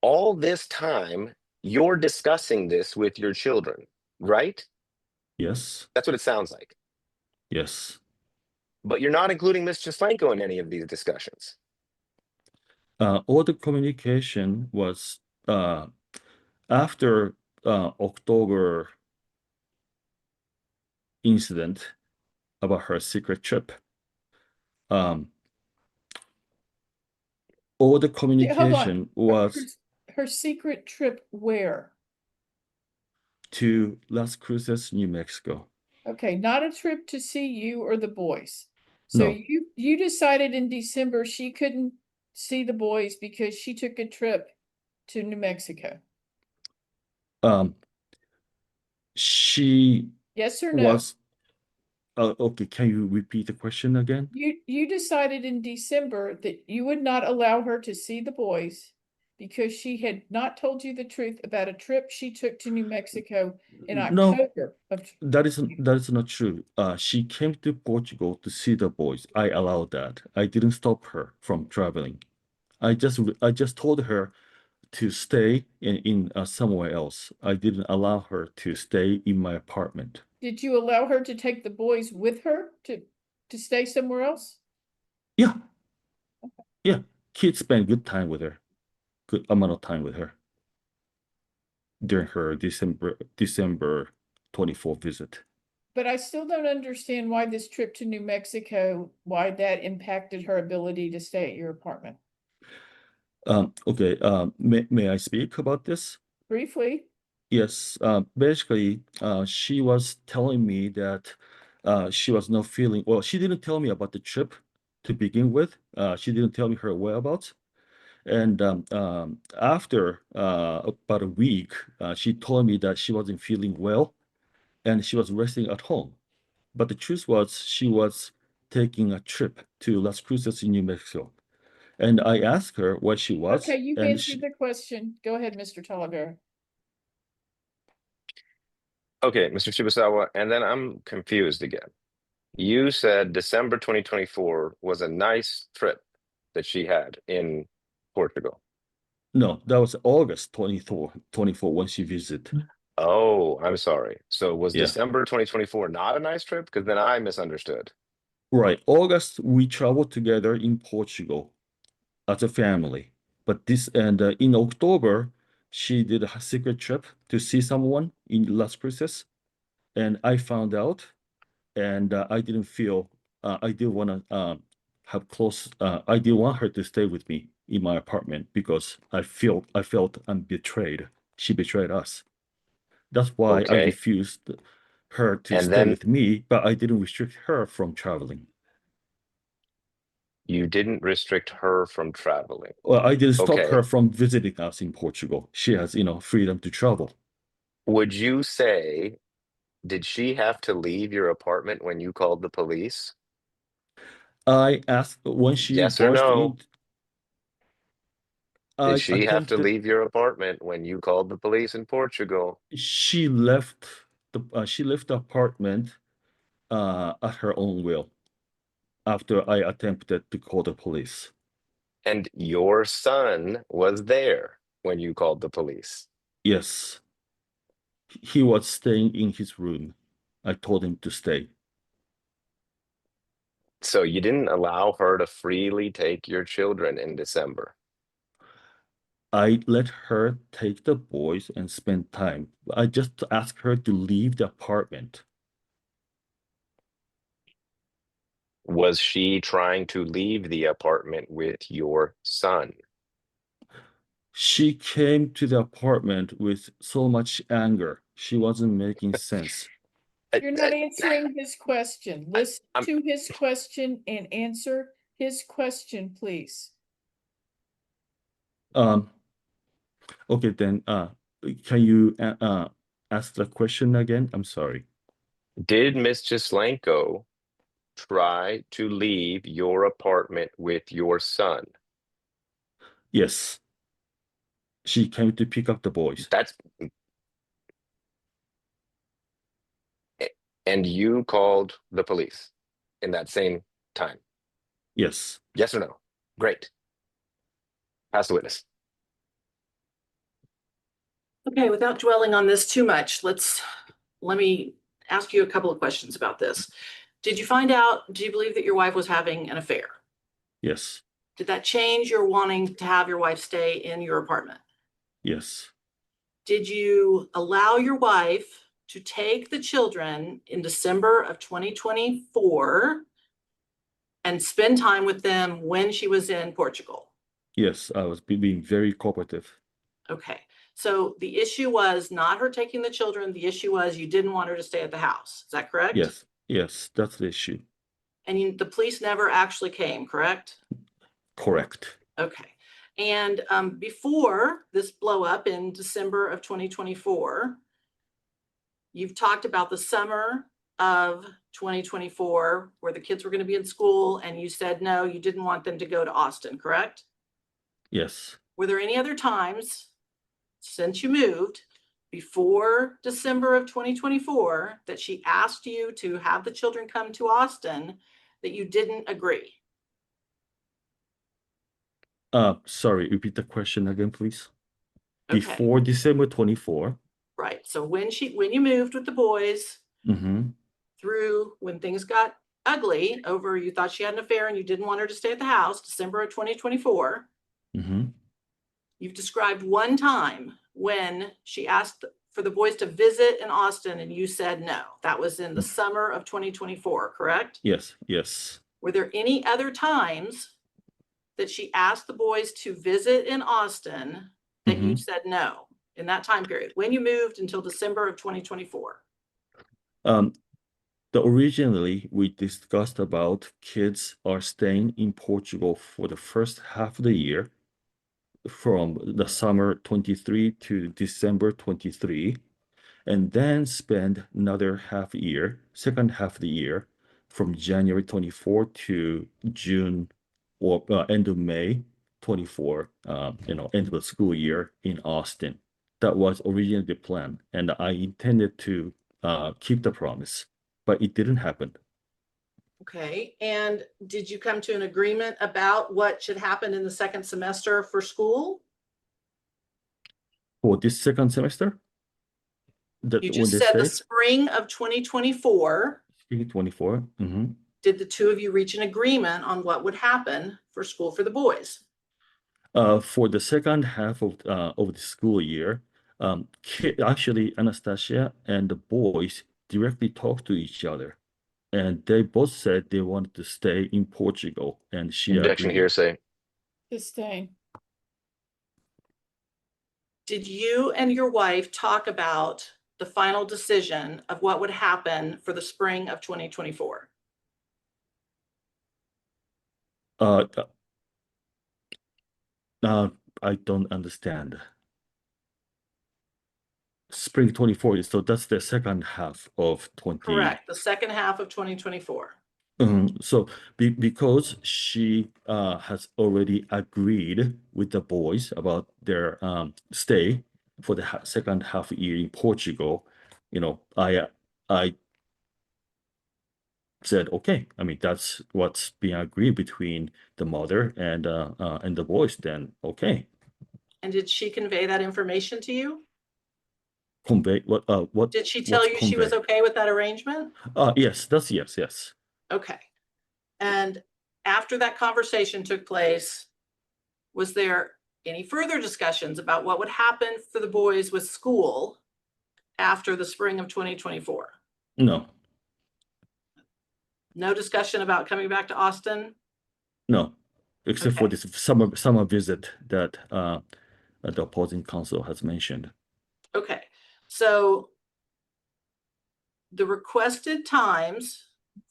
All this time, you're discussing this with your children, right? Yes, That's what it sounds like. yes. But you're not including Miss Chislenko in any of these discussions. All the communication was after October incident about her secret trip. All the Hold on. communication was Her secret trip where? to Las Cruces, New Mexico. Okay, not a trip to see you or the boys. So No, you decided in December she couldn't see the boys because she took a trip to New Mexico. she Yes or no? was. Okay, can you repeat the question again? You decided in December that you would not allow her to see the boys because she had not told you the truth about a trip she took to New Mexico in No, October of. that is not true. She came to Portugal to see the boys. I allowed that. I didn't stop her from traveling. I just told her to stay in somewhere else. I didn't allow her to stay in my apartment. Did you allow her to take the boys with her to stay somewhere else? Yeah, yeah. Kids spend good time with her, good amount of time with her during her December 24 visit. But I still don't understand why this trip to New Mexico, why that impacted her ability to stay at your apartment. Okay, may I speak about this? Briefly, Yes, basically, she was telling me that she was not feeling well. She didn't tell me about the trip to begin with. She didn't tell me her whereabouts. And after about a week, she told me that she wasn't feeling well and she was resting at home. But the truth was, she was taking a trip to Las Cruces in New Mexico. And I asked her where she was, okay, you've and answered the question. Go ahead, Mr. Talavera. Okay, Mr. Shibusawa, and then I'm confused again. You said December 2024 was a nice trip that she had in Portugal. no, that was August 24 when she visited. Oh, I'm sorry. So was Yeah. December 2024 not a nice trip? Because then I misunderstood. Right. August, we traveled together in Portugal as a family. But in October, she did a secret trip to see someone in Las Cruces. And I found out and I didn't feel I didn't want to have close. I didn't want her to stay with me in my apartment because I felt I'm betrayed. She betrayed us. That's why I Okay. refused her to And stay then with me, but I didn't restrict her from traveling. you didn't restrict her from traveling. Well, I didn't stop Okay. her from visiting us in Portugal. She has, freedom to travel. Would you say, did she have to leave your apartment when you called the police? I asked when she Yes or barged no? in, Did I she have to attempted. leave your apartment when you called the police in Portugal? She left the apartment at her own will after I attempted to call the police. And your son was there when you called the police. Yes, he was staying in his room. I told him to stay. So you didn't allow her to freely take your children in December. I let her take the boys and spend time. I just asked her to leave the apartment. Was she trying to leave the apartment with your son? She came to the apartment with so much anger. She wasn't making sense. You're not answering his question. Listen I'm- to his question and answer his question, please. Okay, then can you ask the question again? I'm sorry. Did Miss Gislenko try to leave your apartment with your son? Yes. She came to pick up the boys. And you called the police in that same time? Yes. Yes or no? Great. Pass the witness. Okay, without dwelling on this too much, let me ask you a couple of questions about this. Do you believe that your wife was having an affair? Yes. Did that change your wanting to have your wife stay in your apartment? Yes. Did you allow your wife to take the children in December of 2024 and spend time with them when she was in Portugal? Yes, I was being very cooperative. Okay, so the issue was not her taking the children. The issue was you didn't want her to stay at the house. Is that correct? Yes. Yes, that's the issue. And the police never actually came, correct? Correct. Okay. And before this blow up in December of 2024, you've talked about the summer of 2024 where the kids were going to be in school and you said no, you didn't want them to go to Austin, correct? Yes. Were there any other times since you moved before December of 2024 that she asked you to have the children come to Austin that you didn't agree? Sorry, repeat the question again, please. Okay. Before December 24. Right. So when you moved with the boys through when things got ugly over, you thought she had an affair and you didn't want her to stay at the house, December of 2024. You've described one time when she asked for the boys to visit in Austin and you said no. That was in the summer of 2024, correct? Yes. Yes. Were there any other times that she asked the boys to visit in Austin that you said no in that time period when you moved until December of 2024? Originally we discussed about kids are staying in Portugal for the first half of the year from the summer 23 to December 23, and then spend another second half of the year from January 24 to June or end of May 24, end of the school year in Austin. That was originally the plan, and I intended to keep the promise, but it didn't happen. Okay. And did you come to an agreement about what should happen in the second semester for school? For this second semester, You just said the spring of 2024. 24. Did the two of you reach an agreement on what would happen for school for the boys? For the second half of the school year, actually Anastasia and the boys directly talk to each other. and they both said they wanted to stay in Portugal, and she Objection agreed. hearsay. Sustain. Did you and your wife talk about the final decision of what would happen for the spring of 2024? Uh, I don't understand. Spring 24, so that's the second half of 20. Correct, the second half of 2024. So because she has already agreed with the boys about their stay for the second half year in Portugal, I said, okay. I mean, that's what's being agreed between the mother and the boys. Then okay, And did she convey that information to you? convey what? Did she tell what's you she was convey? okay with that arrangement? Yes, that's yes. Okay. And after that conversation took place, was there any further discussions about what would happen for the boys with school after the spring of 2024? No, No discussion about coming back to Austin? no, except for Okay. this summer visit that the opposing counsel has mentioned. Okay, so the requested times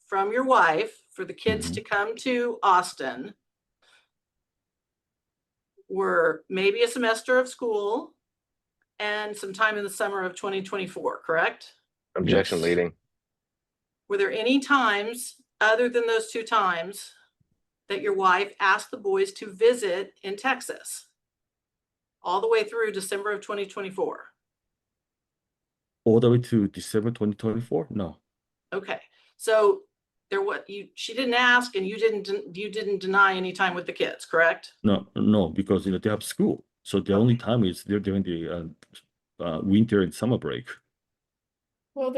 from your wife for the kids to come to Austin were maybe a semester of school and some time in the summer of 2024, correct? Objection Yes. leading. Were there any times other than those two times that your wife asked the boys to visit in Texas all the way through December of 2024? All the way to December 2024? No. Okay, so she didn't ask and you didn't deny any time with the kids, correct? No, because they have school. So the only time is they're during the winter and summer break. Well,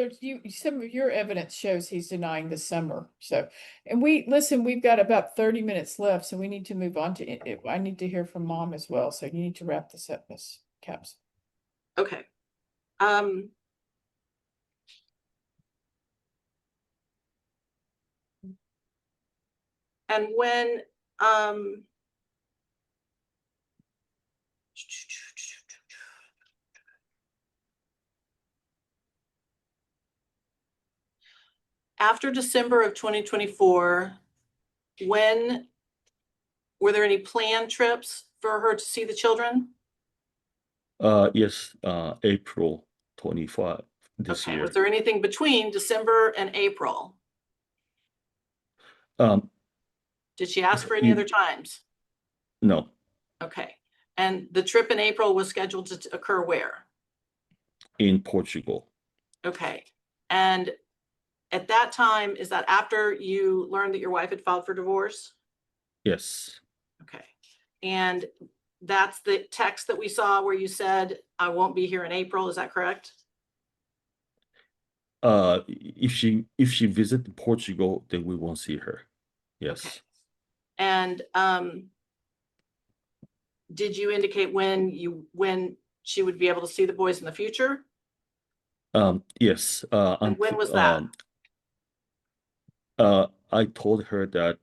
some of your evidence shows he's denying the summer. So, and we've got about 30 minutes left, so we need to move on to it. I need to hear from Mom as well. So you need to wrap this up, Miss Caps. Okay. And when after December of 2024, when were there any planned trips for her to see the children? Yes, April 25 this Okay, year. was there anything between December and April? Did she ask for any other times? No, Okay, and the trip in April was scheduled to occur where? in Portugal. Okay, and at that time, is that after you learned that your wife had filed for divorce? Yes. Okay, and that's the text that we saw where you said, I won't be here in April, is that correct? If she visit Portugal, then we won't see her. Yes. Okay. And did you indicate when she would be able to see the boys in the future? Yes. And when was that? I told her that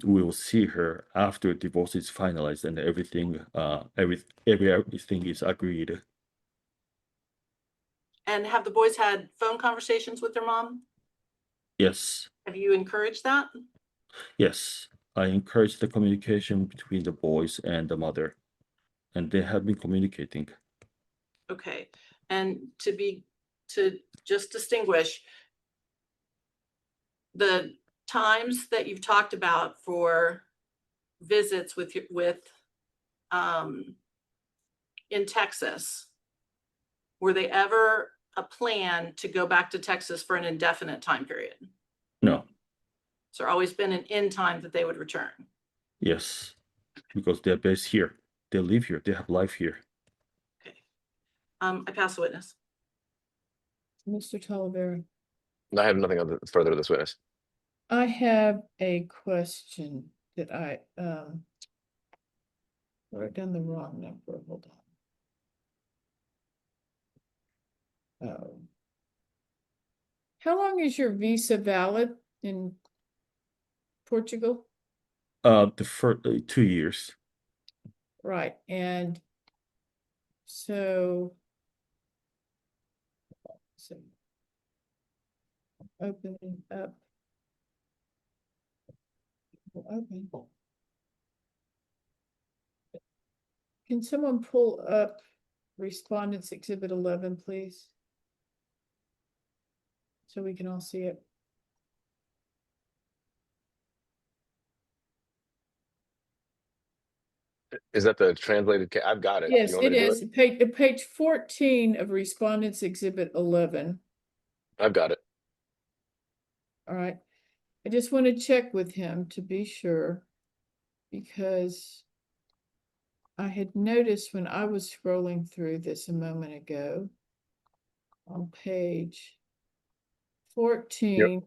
we will see her after divorce is finalized and everything is agreed. And have the boys had phone conversations with their mom? Yes. Have you encouraged that? Yes. I encourage the communication between the boys and the mother, and they have been communicating. Okay, and to just distinguish the times that you've talked about for visits with in Texas, were they ever a plan to go back to Texas for an indefinite time period? No. So there always been an end time that they would return? Yes, because they're based here. They live here. They have life here. Okay. I pass the witness. Mr. Talavera. I have nothing further to this witness. I have a question that I wrote down the wrong number. Hold on. How long is your visa valid? in Portugal? The first 2 years. Right, and so opening up. Open. Can someone pull up Respondents Exhibit 11, please? So we can all see it. Is that the translated? I've got it. Yes, You want me it to do is. Page 14 of Respondents Exhibit 11. I've got it. All right. I just want to check with him to be sure, because I had noticed when I was scrolling through this a moment ago on page 14,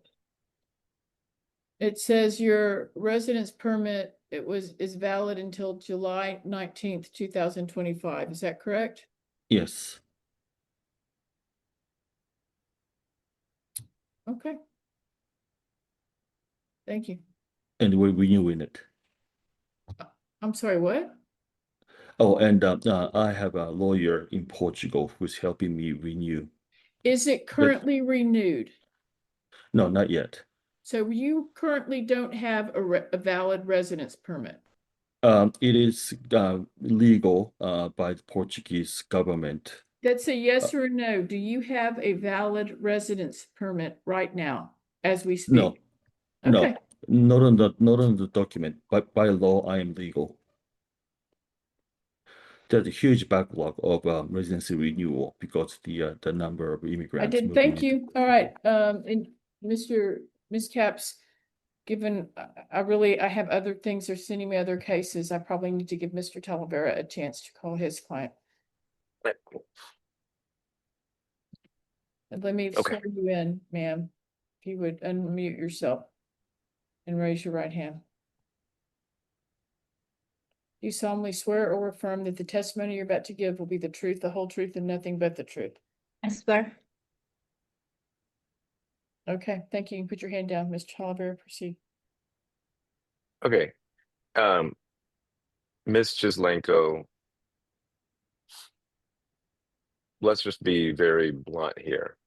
it says your residence permit is valid until July 19th, 2025. Is that correct? Yes. Okay. Thank you. And we're renewing it. I'm sorry, what? Oh, and I have a lawyer in Portugal who's helping me renew. Is it currently renewed? No, not yet. So you currently don't have a valid residence permit? It is legal by the Portuguese government. That's a yes or a no. Do you have a valid residence permit right now as we speak? No, Okay. no, not on the document, but by law, I am legal. There's a huge backlog of residency renewal because the number of immigrants. I did. moving Thank into- you. All right. And Ms. Capps, given I have other things, they're sending me other cases. I probably need to give Mr. Talavera a chance to call his client. And let me Okay. swear you in, ma'am. If you would unmute yourself and raise your right hand. You solemnly swear or affirm that the testimony you're about to give will be the truth, the whole truth, and nothing but the truth. I swear. Okay, thank you. You can put your hand down, Mr. Talavera, proceed. Okay. Ms. Chislenko, let's just be very blunt here.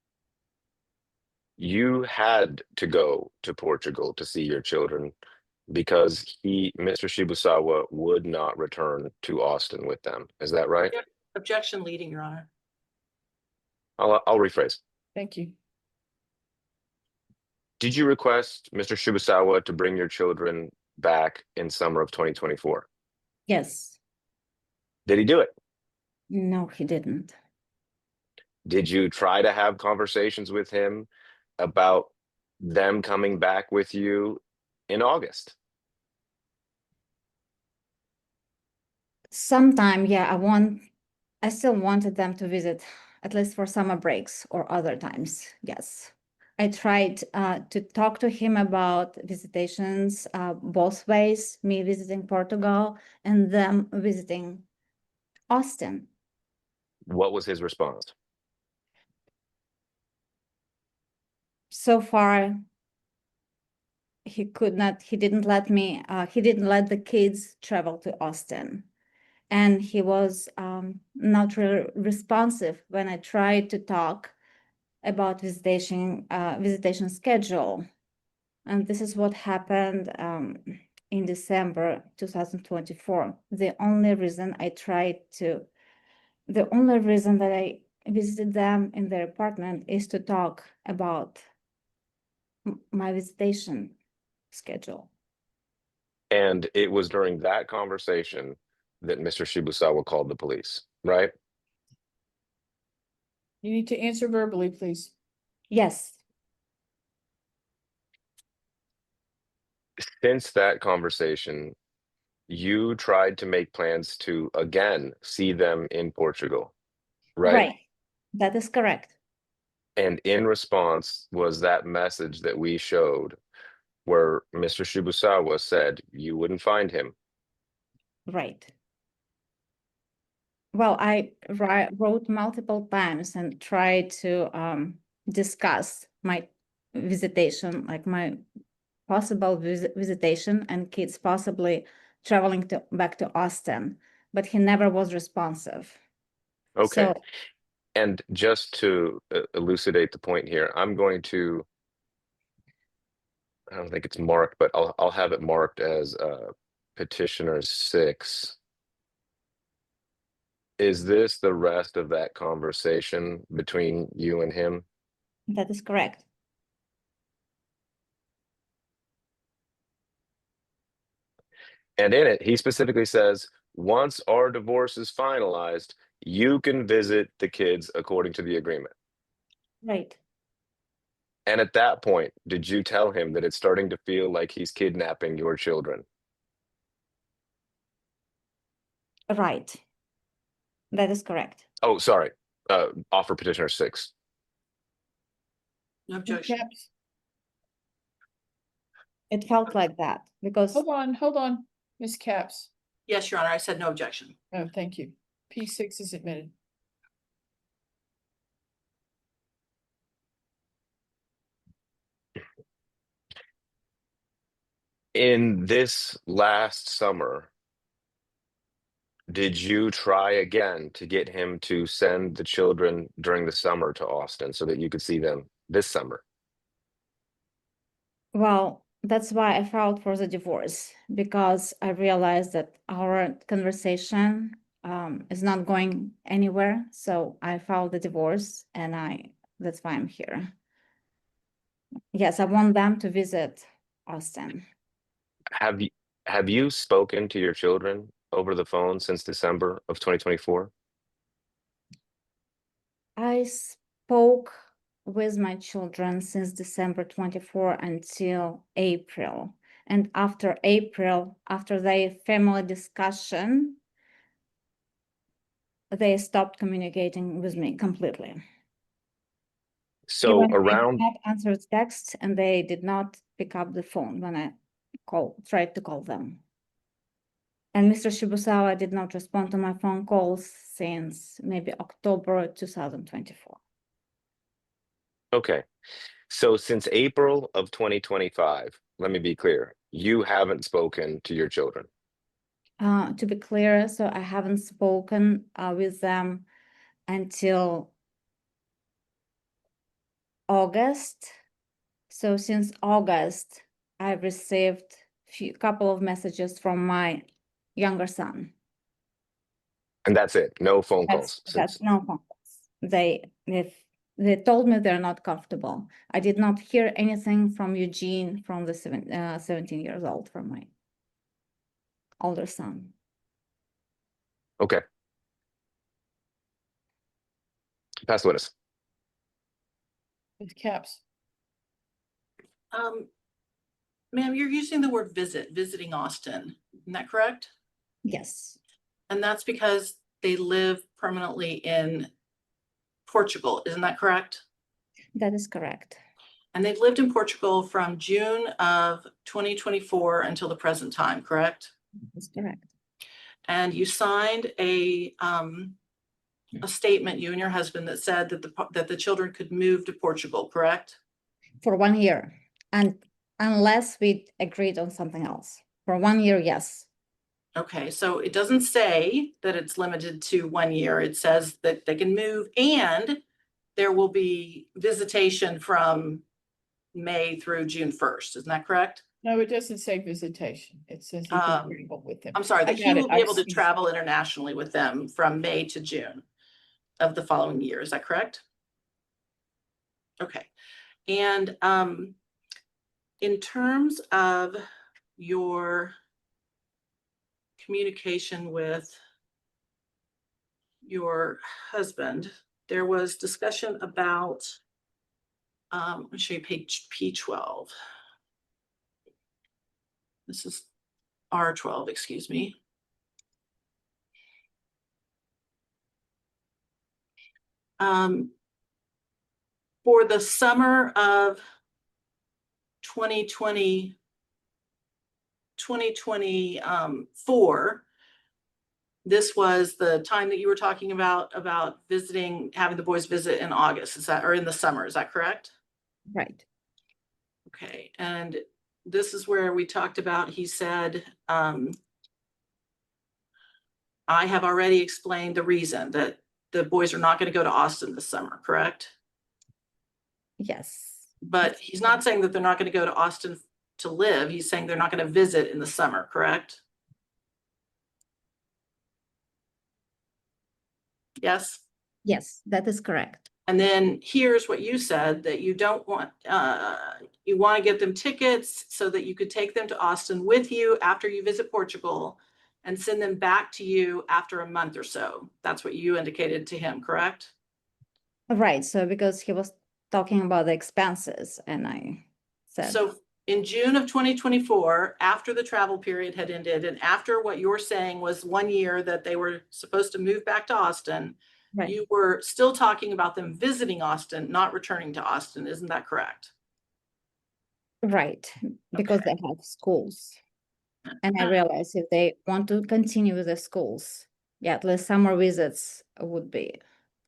You had to go to Portugal to see your children because Mr. Shibusawa, would not return to Austin with them. Is that right? Objection leading, Your Honor. I'll rephrase. Thank you. Did you request Mr. Shibusawa to bring your children back in summer of 2024? Yes. Did he do it? No, he didn't. Did you try to have conversations with him about them coming back with you in August? Sometime, yeah, I still wanted them to visit, at least for summer breaks or other times. Yes. I tried to talk to him about visitations both ways, me visiting Portugal and them visiting Austin. What was his response? So far, he didn't let the kids travel to Austin. And he was not really responsive when I tried to talk about visitation schedule. And this is what happened in December 2024. The only reason that I visited them in their apartment is to talk about my visitation schedule. And it was during that conversation that Mr. Shibusawa called the police, right? You need to answer verbally, please. Yes. Since that conversation, you tried to make plans to again see them in Portugal, right? Right. That is correct. And in response was that message that we showed where Mr. Shibusawa said you wouldn't find him. Right. Well, I wrote multiple times and tried to discuss my visitation, like my possible visitation and kids possibly traveling back to Austin, but he never was responsive. Okay. So, And just to elucidate the point here, I'm going to, I don't think it's marked, but I'll have it marked as Petitioner 6. Is this the rest of that conversation between you and him? that is correct. And in it, he specifically says, once our divorce is finalized, you can visit the kids according to the agreement. Right. And at that point, did you tell him that it's starting to feel like he's kidnapping your children? Right. That is correct. Oh, sorry. Offer Petitioner 6. No Ms. objection. Capps, It felt like that because hold on, Ms. Capps. Yes, Your Honor, I said no objection. Oh, thank you. P6 is admitted. In this last summer, did you try again to get him to send the children during the summer to Austin so that you could see them this summer? well, that's why I filed for the divorce, because I realized that our conversation is not going anywhere. So I filed the divorce, and that's why I'm here. Yes, I want them to visit Austin. Have you spoken to your children over the phone since December of 2024? I spoke with my children since December 24 until April. And after April, after their family discussion, they stopped communicating with me completely. So Even I around did not answer text, and they did not pick up the phone when I tried to call them. And Mr. Shibusawa did not respond to my phone calls since maybe October 2024. Okay. So since April of 2025, let me be clear, you haven't spoken to your children. To be clear, so I haven't spoken with them until August. So since August, I've received a couple of messages from my younger son. And that's it. No phone That's calls since. no phone calls. They told me they're not comfortable. I did not hear anything from Eugene, from the 17 years old, from my older son. Okay. Pass the witness. Ms. Capps, Ma'am, you're using the word visiting Austin, isn't that correct? Yes, And that's because they live permanently in Portugal, isn't that correct? that is correct. And they've lived in Portugal from June of 2024 until the present time, correct? That's correct. And you signed a statement, you and your husband, that said that the children could move to Portugal, correct? For 1 year, and unless we agreed on something else. For 1 year, yes. Okay, so it doesn't say that it's limited to 1 year. It says that they can move, and there will be visitation from May through June 1st. Isn't that correct? no, it doesn't say visitation. It says you can travel with them. I'm sorry, I that he got it. will be I've able to seen- travel internationally with them from May to June of the following year. Is that correct? Okay. And in terms of your communication with your husband, there was discussion about, let me show you page P12. This is R12, excuse me. For the summer of 2024, this was the time that you were talking about visiting, having the boys visit in August, is that, or in the summer, is that correct? Right. Okay, and this is where we talked about, he said, I have already explained the reason that the boys are not going to go to Austin this summer, correct? Yes. But he's not saying that they're not going to go to Austin to live. He's saying they're not going to visit in the summer, correct? Yes. Yes, that is correct. And then here's what you said, that you don't want, you want to get them tickets so that you could take them to Austin with you after you visit Portugal and send them back to you after a month or so. That's what you indicated to him, correct? Right, so because he was talking about the expenses and I said, So in June of 2024, after the travel period had ended and after what you're saying was 1 year that they were supposed to move back to Austin, right, you were still talking about them visiting Austin, not returning to Austin. Isn't that correct? right, because they have schools. And I realized if they want to continue with the schools, yeah, at least summer visits would be.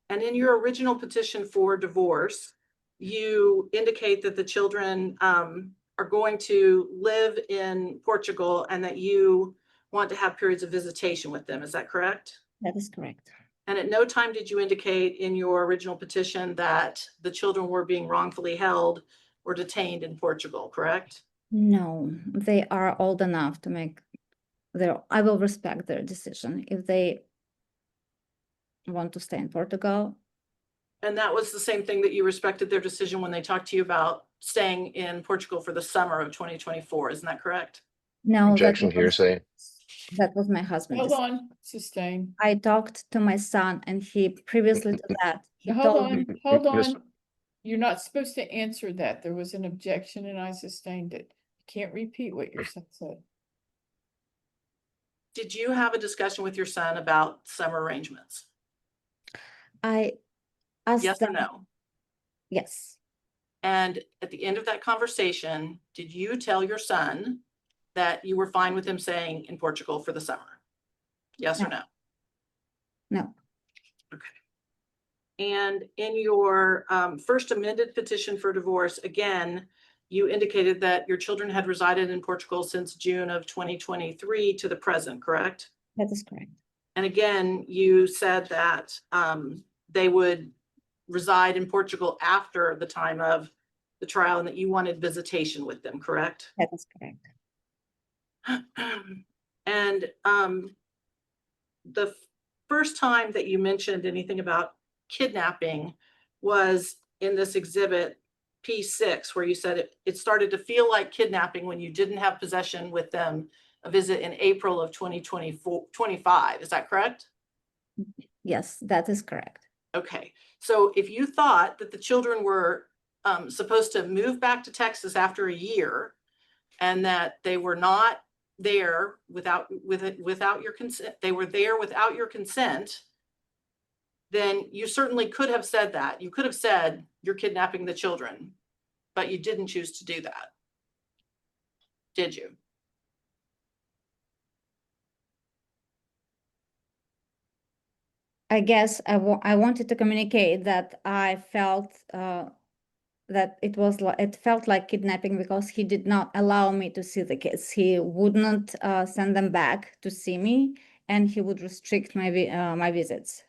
And in your original petition for divorce, you indicate that the children are going to live in Portugal and that you want to have periods of visitation with them. Is that correct? That is correct. And at no time did you indicate in your original petition that the children were being wrongfully held or detained in Portugal, correct? No, they are old enough to make their, I will respect their decision. If they want to stay in Portugal, And that was the same thing that you respected their decision when they talked to you about staying in Portugal for the summer of 2024. Isn't that correct? no, Objection, hearsay. that was my husband. Hold on, sustain. I talked to my son and he previously to that, he Hold told me, on, hold Miss- on. You're not supposed to answer that. There was an objection and I sustained it. You can't repeat what your son said. Did you have a discussion with your son about summer arrangements? I asked Yes or them, no? yes, And at the end of that conversation, did you tell your son that you were fine with him staying in Portugal for the summer? Yes or no? no, And in your first amended petition for divorce, again, you indicated that your children had resided in Portugal since June of 2023 to the present, correct? that is correct. And again, you said that they would reside in Portugal after the time of the trial and that you wanted visitation with them, correct? That is correct. And the first time that you mentioned anything about kidnapping was in this exhibit P6, where you said it started to feel like kidnapping when you didn't have possession with them, a visit in April of 2025. Is that correct? Yes, that is correct. Okay, so if you thought that the children were supposed to move back to Texas after a year and that they were not there without your consent, they were there without your consent, then you certainly could have said that. You could have said you're kidnapping the children, but you didn't choose to do that. Did you? I guess I wanted to communicate that I felt that it felt like kidnapping because he did not allow me to see the kids. He would not send them back to see me, and he would restrict my visits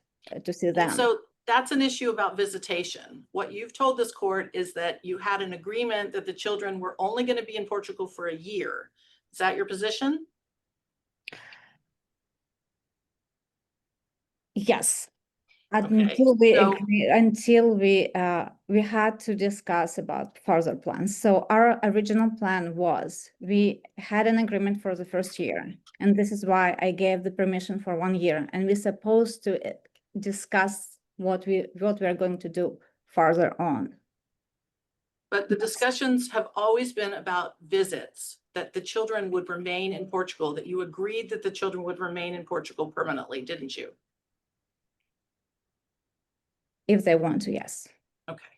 to see them. And so that's an issue about visitation. What you've told this court is that you had an agreement that the children were only going to be in Portugal for a year. Is that your position? Yes. Okay, Until we so- agree, until we had to discuss about further plans. So our original plan was we had an agreement for the first year, and this is why I gave the permission for 1 year. And we're supposed to discuss what we are going to do further on. But the Yes. discussions have always been about visits, that the children would remain in Portugal, that you agreed that the children would remain in Portugal permanently, didn't you? If they want to, yes. Okay,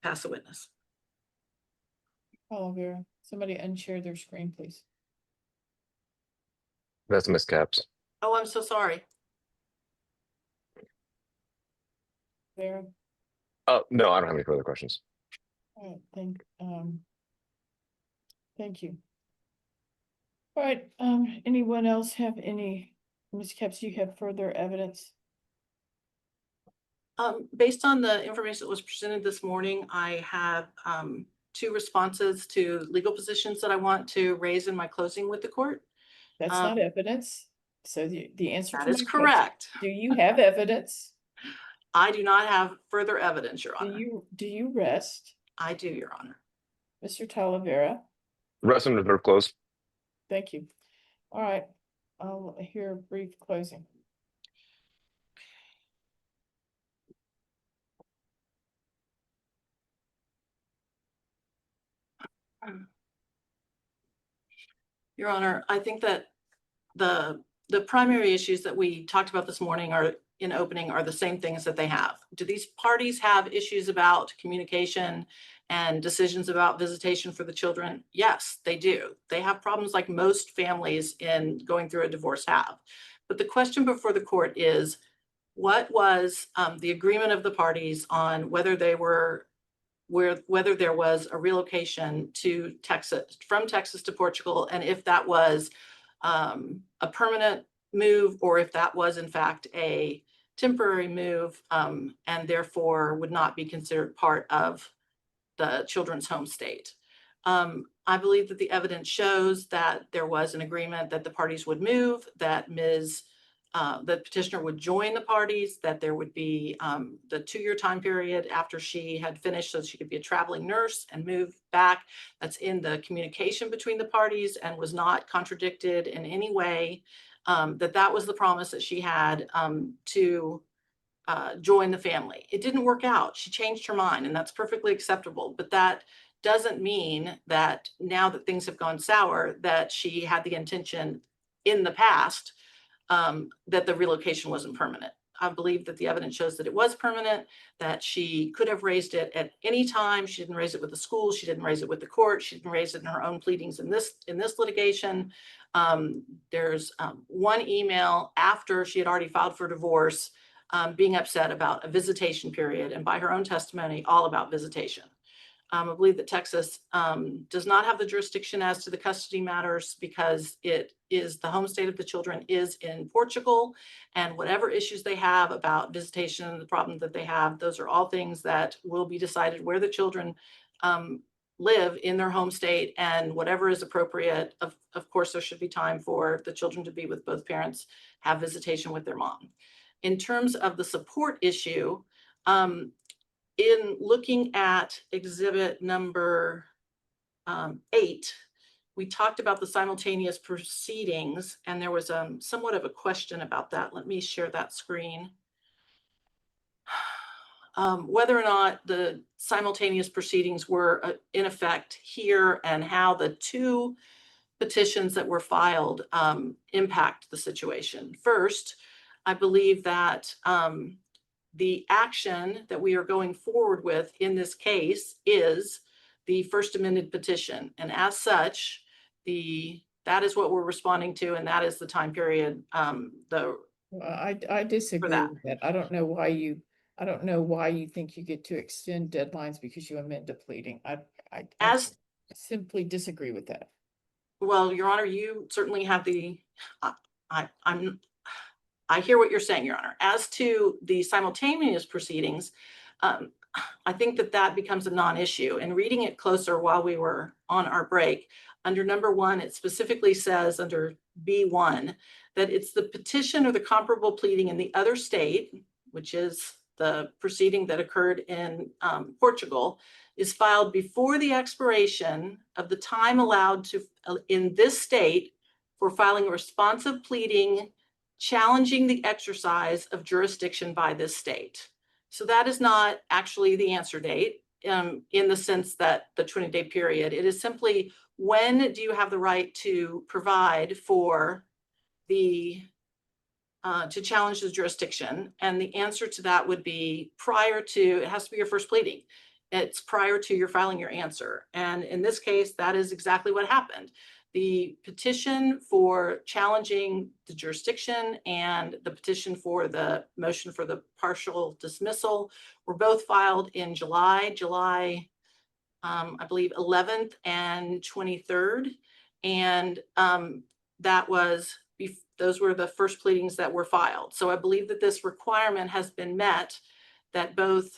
pass the witness. Oh, Vera, somebody unshare their screen, please. That's Miss Caps. Oh, I'm so sorry. Vera, Oh, no, I don't have any further questions. I don't think, Thank you. All right, anyone else have any, Ms. Kepps, you have further evidence? Based on the information that was presented this morning, I have two responses to legal positions that I want to raise in my closing with the court. That's not evidence. So the answer to That is my question, correct. do you have evidence? I do not have further evidence, Your Do Honor. you rest? I do, Your Honor. Mr. Talavera? Rest and reserve close. Thank you. All right, I'll hear a brief closing. Your Honor, I think that the primary issues that we talked about this morning are in opening are the same things that they have. Do these parties have issues about communication and decisions about visitation for the children? Yes, they do. They have problems like most families in going through a divorce have. But the question before the court is, what was the agreement of the parties on whether there was a relocation to Texas, from Texas to Portugal, and if that was a permanent move or if that was in fact a temporary move and therefore would not be considered part of the children's home state. I believe that the evidence shows that there was an agreement that the parties would move, that the petitioner would join the parties, that there would be the 2-year time period after she had finished so she could be a traveling nurse and move back. That's in the communication between the parties and was not contradicted in any way. That was the promise that she had to join the family. It didn't work out. She changed her mind, and that's perfectly acceptable. But that doesn't mean that now that things have gone sour, that she had the intention in the past that the relocation wasn't permanent. I believe that the evidence shows that it was permanent, that she could have raised it at any time. She didn't raise it with the school. She didn't raise it with the court. She didn't raise it in her own pleadings in this litigation. There's one email after she had already filed for divorce, being upset about a visitation period, and by her own testimony, all about visitation. I believe that Texas does not have the jurisdiction as to the custody matters because it is the home state of the children is in Portugal, and whatever issues they have about visitation and the problem that they have, those are all things that will be decided where the children live in their home state, and whatever is appropriate. Of course, there should be time for the children to be with both parents, have visitation with their mom. In terms of the support issue, in looking at exhibit number 8, we talked about the simultaneous proceedings, and there was somewhat of a question about that. Let me share that screen. Whether or not the simultaneous proceedings were in effect here and how the 2 petitions that were filed impact the situation. First, I believe that the action that we are going forward with in this case is the first amended petition. And as such, that is what we're responding to, and that is the time period. Well, I disagree that. with that. I don't know why you think you get to extend deadlines because you amend a pleading. I simply disagree with that. Well, Your Honor, you certainly have I hear what you're saying, Your Honor. As to the simultaneous proceedings, I think that becomes a non-issue. And reading it closer while we were on our break, under number 1, it specifically says under B1 that it's the petition or the comparable pleading in the other state, which is the proceeding that occurred in Portugal, is filed before the expiration of the time allowed in this state for filing a responsive pleading challenging the exercise of jurisdiction by this state. So that is not actually the answer date in the sense that the 20-day period. It is simply, when do you have the right to provide for the to challenge the jurisdiction? And the answer to that would be prior to, it has to be your first pleading. It's prior to your filing your answer. And in this case, that is exactly what happened. The petition for challenging the jurisdiction and the petition for the motion for the partial dismissal were both filed in July I believe 11th and 23rd. And that was, those were the first pleadings that were filed. So I believe that this requirement has been met, that both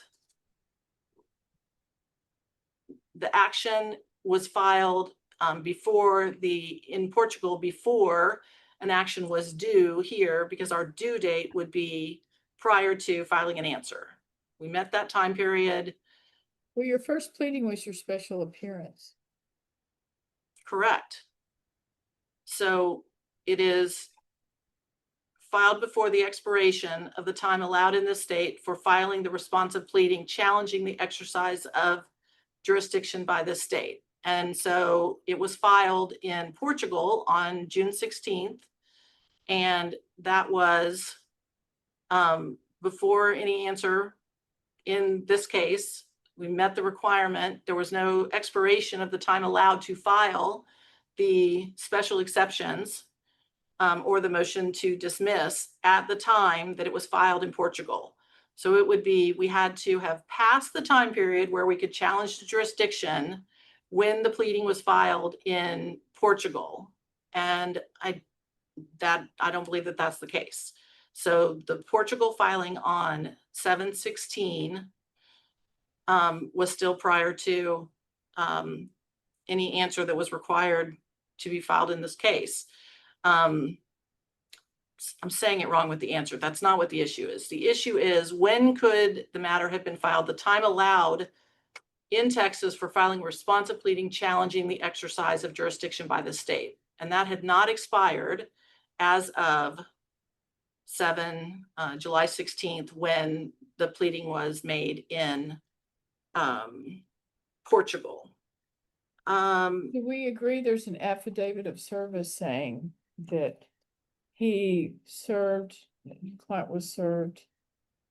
the action was filed in Portugal before an action was due here, because our due date would be prior to filing an answer. We met that time period. Well, your first pleading was your special appearance. Correct. So it is filed before the expiration of the time allowed in the state for filing the responsive pleading challenging the exercise of jurisdiction by the state. And so it was filed in Portugal on June 16th. And that was before any answer in this case. We met the requirement. There was no expiration of the time allowed to file the special exceptions or the motion to dismiss at the time that it was filed in Portugal. So it would be, we had to have passed the time period where we could challenge the jurisdiction when the pleading was filed in Portugal. And I don't believe that that's the case. So the Portugal filing on 7/16 was still prior to any answer that was required to be filed in this case. I'm saying it wrong with the answer. That's not what the issue is. The issue is, when could the matter have been filed? The time allowed in Texas for filing responsive pleading challenging the exercise of jurisdiction by the state. And that had not expired as of July 16th, when the pleading was made in Portugal. Do we agree there's an affidavit of service saying that he served, the client was served,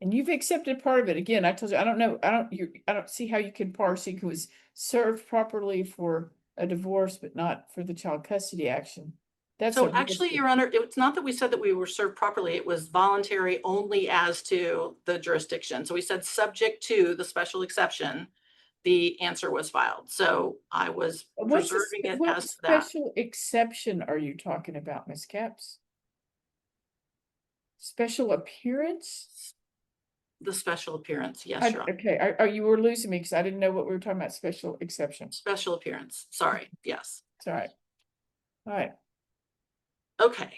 and you've accepted part of it? Again, I told you, I don't know, I don't see how you can parse. He was served properly for a divorce, but not for the child custody action. That's So actually, Your Honor, it's not that we said that we were served properly. It was voluntary only as to the jurisdiction. So we said, subject to the special exception, the answer was filed. So I was preserving it what as that. special exception are you talking about, Ms. Capps? Special appearance? The special appearance, yes, Your Honor. Okay, are you were losing me because I didn't know what we were talking about. Special exception. Special appearance, sorry, yes. It's all right. All right. Okay.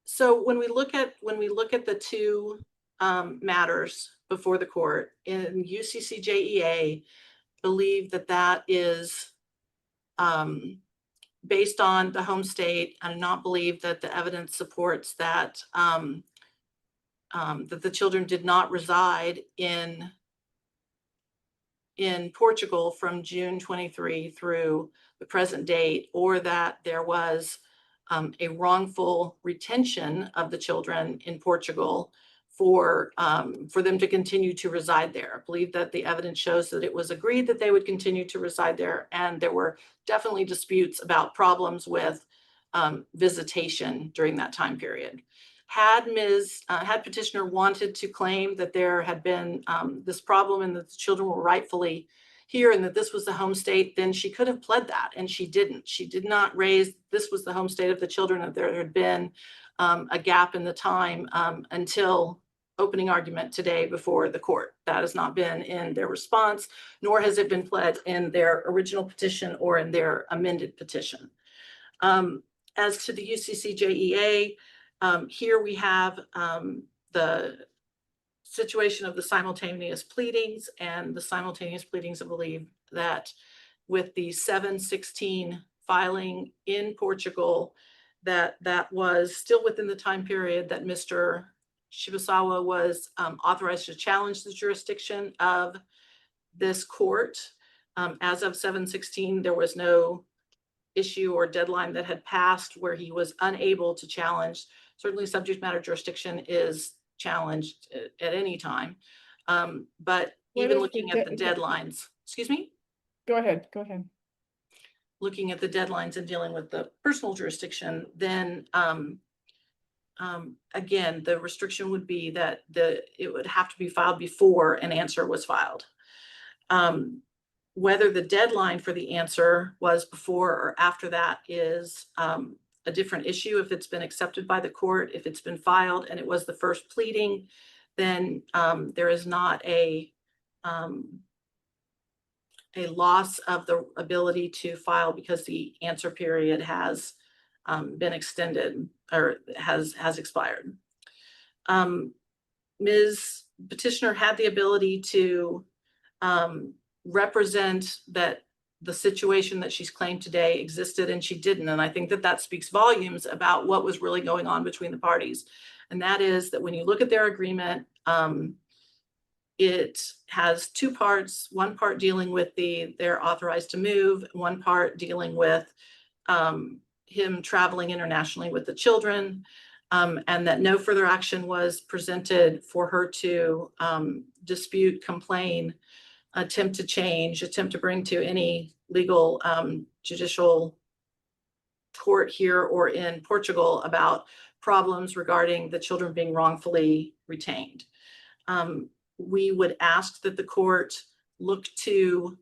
So when we look at the two matters before the court in UCCJEA, believe that is based on the home state. I do not believe that the evidence supports that that the children did not reside in Portugal from June 23 through the present date, or that there was a wrongful retention of the children in Portugal for them to continue to reside there. I believe that the evidence shows that it was agreed that they would continue to reside there, and there were definitely disputes about problems with visitation during that time period. Had Petitioner wanted to claim that there had been this problem and that the children were rightfully here and that this was the home state, then she could have pled that, and she didn't. She did not raise this was the home state of the children, and there had been a gap in the time until opening argument today before the court. That has not been in their response, nor has it been pled in their original petition or in their amended petition. As to the UCCJEA, here we have the situation of the simultaneous pleadings, and the simultaneous pleadings, I believe that with the 7/16 filing in Portugal, that was still within the time period that Mr. Shibusawa was authorized to challenge the jurisdiction of this court. As of 7/16, there was no issue or deadline that had passed where he was unable to challenge. Certainly subject matter jurisdiction is challenged at any time. But even looking at the deadlines, excuse me? Go ahead. Looking at the deadlines and dealing with the personal jurisdiction, then again, the restriction would be that it would have to be filed before an answer was filed. Whether the deadline for the answer was before or after that is a different issue. If it's been accepted by the court, if it's been filed and it was the first pleading, then there is not a loss of the ability to file because the answer period has been extended or has expired. Ms. Petitioner had the ability to represent that the situation that she's claimed today existed and she didn't. And I think that that speaks volumes about what was really going on between the parties. And that is that when you look at their agreement, it has two parts, one part dealing with they're authorized to move, one part dealing with him traveling internationally with the children, and that no further action was presented for her to dispute, complain, attempt to change, attempt to bring to any legal judicial court here or in Portugal about problems regarding the children being wrongfully retained. We would ask that the court look to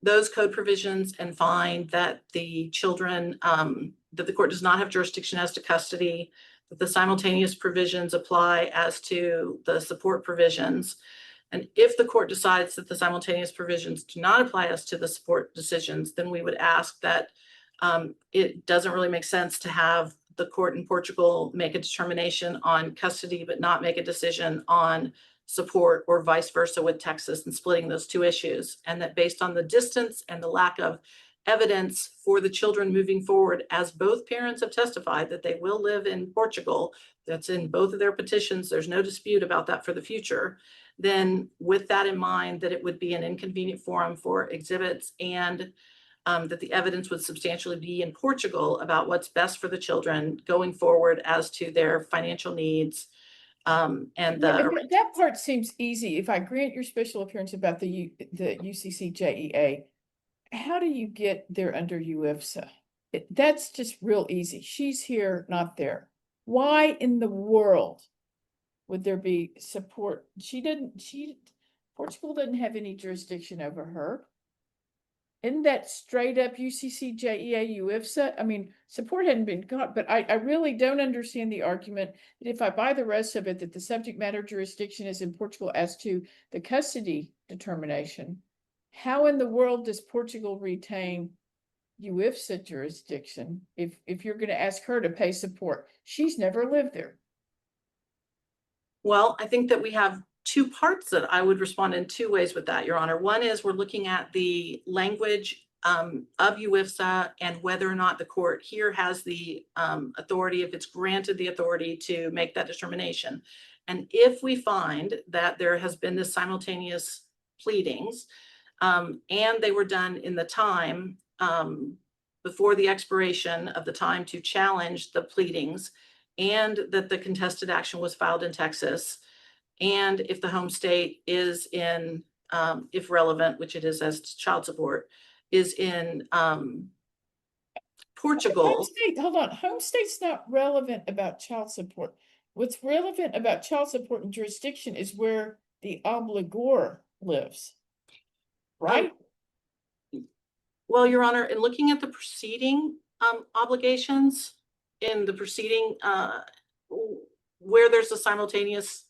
those code provisions and find that the children, that the court does not have jurisdiction as to custody, that the simultaneous provisions apply as to the support provisions. And if the court decides that the simultaneous provisions do not apply as to the support decisions, then we would ask that it doesn't really make sense to have the court in Portugal make a determination on custody, but not make a decision on support, or vice versa with Texas, and splitting those two issues. And that based on the distance and the lack of evidence for the children moving forward, as both parents have testified that they will live in Portugal, that's in both of their petitions, there's no dispute about that for the future, then with that in mind, that it would be an inconvenient forum for exhibits, and that the evidence would substantially be in Portugal about what's best for the children going forward as to their financial needs. And that part seems easy. If I grant your special appearance about the UCCJEA, how do you get there under UFSA? That's just real easy. She's here, not there. Why in the world would there be support? Portugal doesn't have any jurisdiction over her. Isn't that straight up UCCJEA UFSA? I mean, support hadn't been got, but I really don't understand the argument that if I buy the rest of it, that the subject matter jurisdiction is in Portugal as to the custody determination. How in the world does Portugal retain UFSA jurisdiction if you're going to ask her to pay support? She's never lived there. Well, I think that we have two parts that I would respond in two ways with that, Your Honor. One is we're looking at the language of UFSA and whether or not the court here has the authority, if it's granted the authority to make that determination. And if we find that there has been this simultaneous pleadings and they were done in the time before the expiration of the time to challenge the pleadings, and that the contested action was filed in Texas, and if the home state is in, if relevant, which it is as to child support, is in Portugal. Hold on, home state's not relevant about child support. What's relevant about child support and jurisdiction is where the obligor lives, right? Well, Your Honor, in looking at the preceding obligations in the proceeding where there's a simultaneous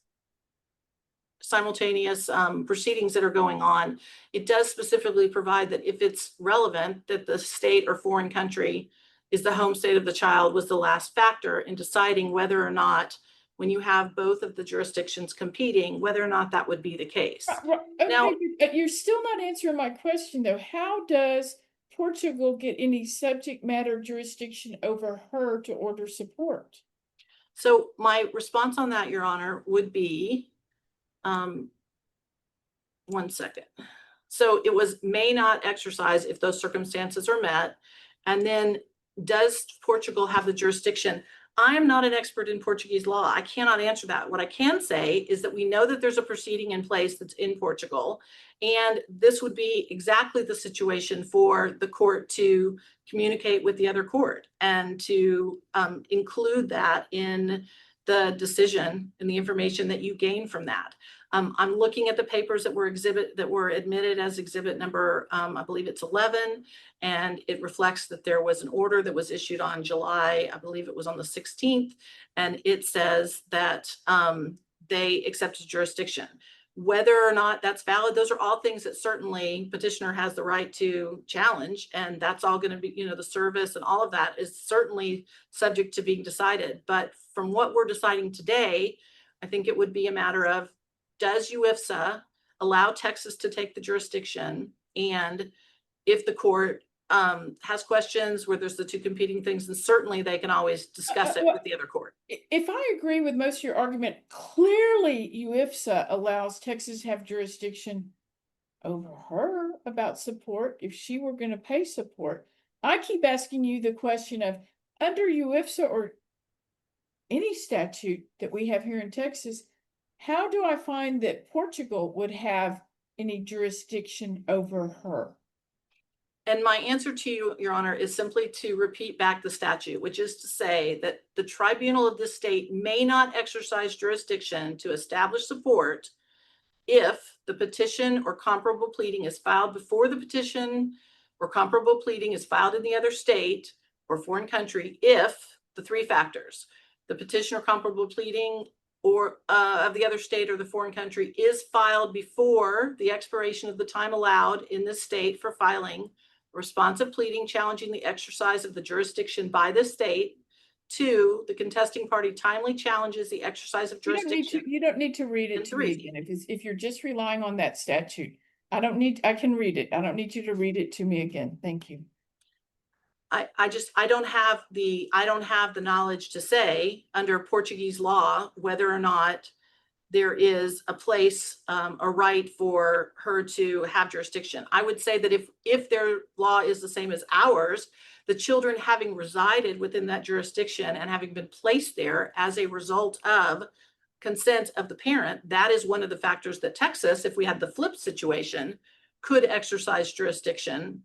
proceedings that are going on, it does specifically provide that if it's relevant, that the state or foreign country is the home state of the child was the last factor in deciding whether or not, when you have both of the jurisdictions competing, whether or not that would be the case. Okay, Now, but you're still not answering my question though. How does Portugal get any subject matter jurisdiction over her to order support? So my response on that, Your Honor, would be, 1 second. So it was may not exercise if those circumstances are met. And then does Portugal have the jurisdiction? I am not an expert in Portuguese law. I cannot answer that. What I can say is that we know that there's a proceeding in place that's in Portugal, and this would be exactly the situation for the court to communicate with the other court and to include that in the decision and the information that you gain from that. I'm looking at the papers that were admitted as exhibit number, I believe it's 11, and it reflects that there was an order that was issued on July, I believe it was on the 16th, and it says that they accepted jurisdiction. Whether or not that's valid, those are all things that certainly petitioner has the right to challenge, and that's all going to be, the service and all of that is certainly subject to being decided. But from what we're deciding today, I think it would be a matter of, does UFSA allow Texas to take the jurisdiction? And if the court has questions where there's the two competing things, then certainly they can always discuss it with the other court. If I agree with most of your argument, clearly UFSA allows Texas to have jurisdiction over her about support if she were going to pay support. I keep asking you the question of, under UFSA or any statute that we have here in Texas, how do I find that Portugal would have any jurisdiction over her? And my answer to you, Your Honor, is simply to repeat back the statute, which is to say that the tribunal of this state may not exercise jurisdiction to establish support if the petition or comparable pleading is filed before the petition or comparable pleading is filed in the other state or foreign country, if the three factors, the petition or comparable pleading or of the other state or the foreign country is filed before the expiration of the time allowed in this state for filing responsive pleading challenging the exercise of the jurisdiction by the state. Two, the contesting party timely challenges the exercise of jurisdiction. You don't need to read it And to me three. again. If you're just relying on that statute, I can read it. I don't need you to read it to me again. Thank you. I don't have the knowledge to say under Portuguese law whether or not there is a place, a right for her to have jurisdiction. I would say that if their law is the same as ours, the children having resided within that jurisdiction and having been placed there as a result of consent of the parent, that is one of the factors that Texas, if we had the flip situation, could exercise jurisdiction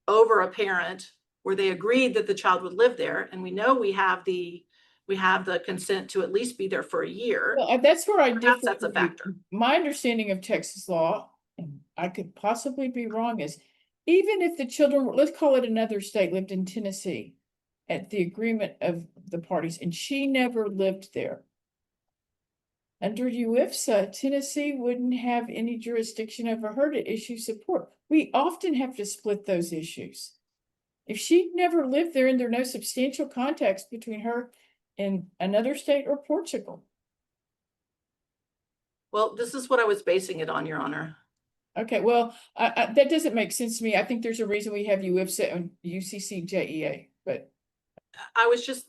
over a parent where they agreed that the child would live there. And we know we have the consent to at least be there for a year. Well, that's where I Perhaps differ that's a with you. factor. My understanding of Texas law, and I could possibly be wrong, is even if the children, let's call it another state, lived in Tennessee at the agreement of the parties, and she never lived there. Under UFSA, Tennessee wouldn't have any jurisdiction over her to issue support. We often have to split those issues. If she never lived there and there are no substantial contacts between her and another state or Portugal. Well, this is what I was basing it on, Your Honor. Okay, well, that doesn't make sense to me. I think there's a reason we have UFSA and UCCJEA, but.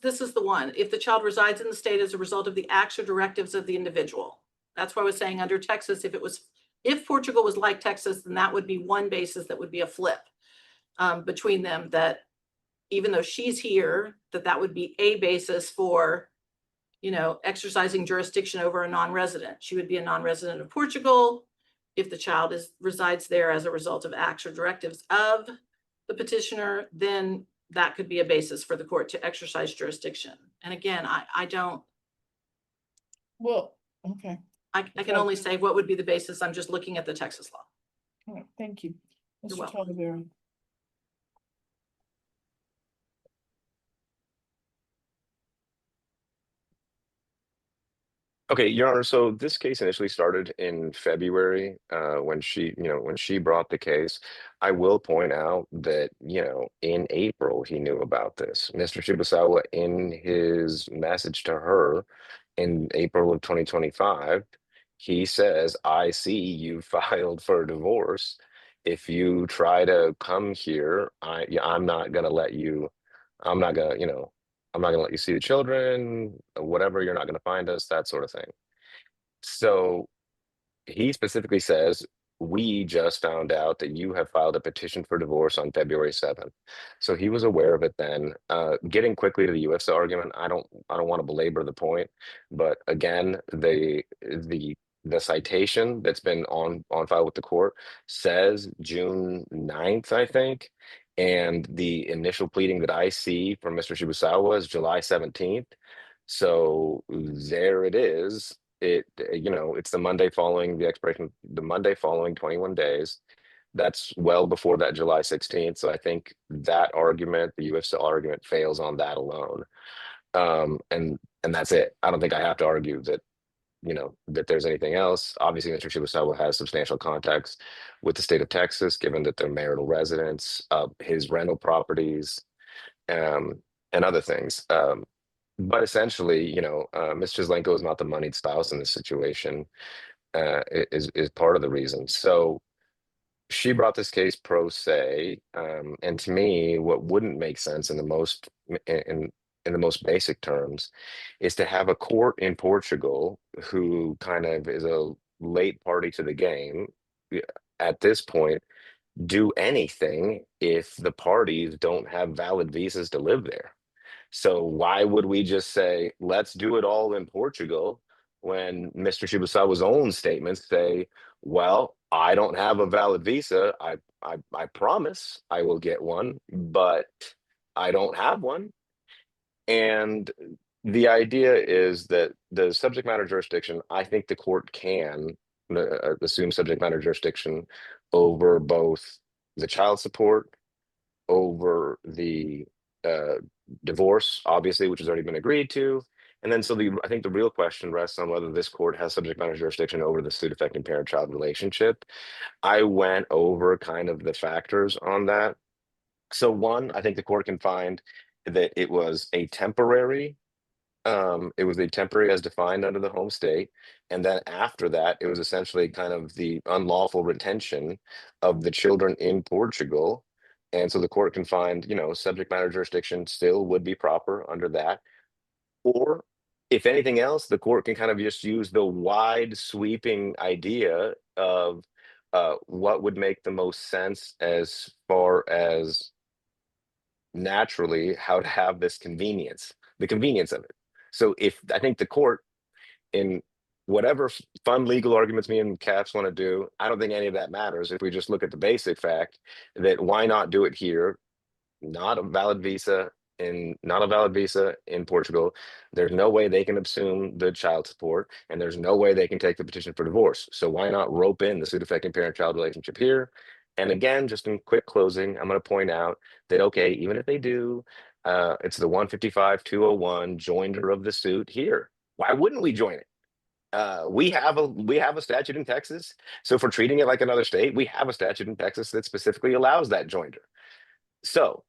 This is the one. If the child resides in the state as a result of the acts or directives of the individual. That's what I was saying under Texas. If Portugal was like Texas, then that would be one basis that would be a flip between them, that even though she's here, that would be a basis for, exercising jurisdiction over a non-resident. She would be a non-resident of Portugal. If the child resides there as a result of acts or directives of the petitioner, then that could be a basis for the court to exercise jurisdiction. And again, I don't. Well, okay. I can only say what would be the basis. I'm just looking at the Texas law. All right, thank you. You're Mr. welcome. Talavera. Okay, Your Honor, so this case initially started in February when she brought the case. I will point out that, in April, he knew about this. Mr. Shibusawa, in his message to her in April of 2025, he says, I see you filed for a divorce. If you try to come here, I'm not going to let you, I'm not going to let you see the children, whatever, you're not going to find us, that sort of thing. So he specifically says, we just found out that you have filed a petition for divorce on February 7th. So he was aware of it then. Getting quickly to the UFSA argument, I don't want to belabor the point, but again, the citation that's been on file with the court says June 9th, I think. And the initial pleading that I see from Mr. Shibusawa is July 17th. So there it is. it's the Monday following the expiration, the Monday following 21 days. That's well before that July 16th. So I think that argument, the U.S. argument, fails on that alone. And that's it. I don't think I have to argue that, that there's anything else. Obviously, Mr. Shibusawa has substantial contacts with the state of Texas, given that they're marital residents, his rental properties, and other things. But essentially, Ms. Chislenko is not the moneyed spouse in this situation, is part of the reason. So she brought this case pro se, and to me, what wouldn't make sense in the most basic terms is to have a court in Portugal who kind of is a late party to the game at this point do anything if the parties don't have valid visas to live there. So why would we just say, let's do it all in Portugal when Mr. Shibusawa's own statements say, well, I don't have a valid visa. I promise I will get one, but I don't have one. And the idea is that the subject matter jurisdiction, I think the court can assume subject matter jurisdiction over both the child support, over the divorce, obviously, which has already been agreed to. And then I think the real question rests on whether this court has subject matter jurisdiction over the suit affecting parent-child relationship. I went over kind of the factors on that. So one, I think the court can find that it was a temporary as defined under the home state. And then after that, it was essentially kind of the unlawful retention of the children in Portugal. And so the court can find, subject matter jurisdiction still would be proper under that. Or if anything else, the court can kind of just use the wide sweeping idea of what would make the most sense as far as naturally how to have this convenience, the convenience of it. So I think the court, in whatever fun legal arguments me and Caps want to do, I don't think any of that matters if we just look at the basic fact that why not do it here? Not a valid visa in Portugal. There's no way they can assume the child support, and there's no way they can take the petition for divorce. So why not rope in the suit affecting parent-child relationship here? And again, just in quick closing, I'm going to point out that, okay, even if they do, it's the 155-201 joinder of the suit here. Why wouldn't we join it? We have a statute in Texas. So if we're treating it like another state, we have a statute in Texas that specifically allows that joinder. So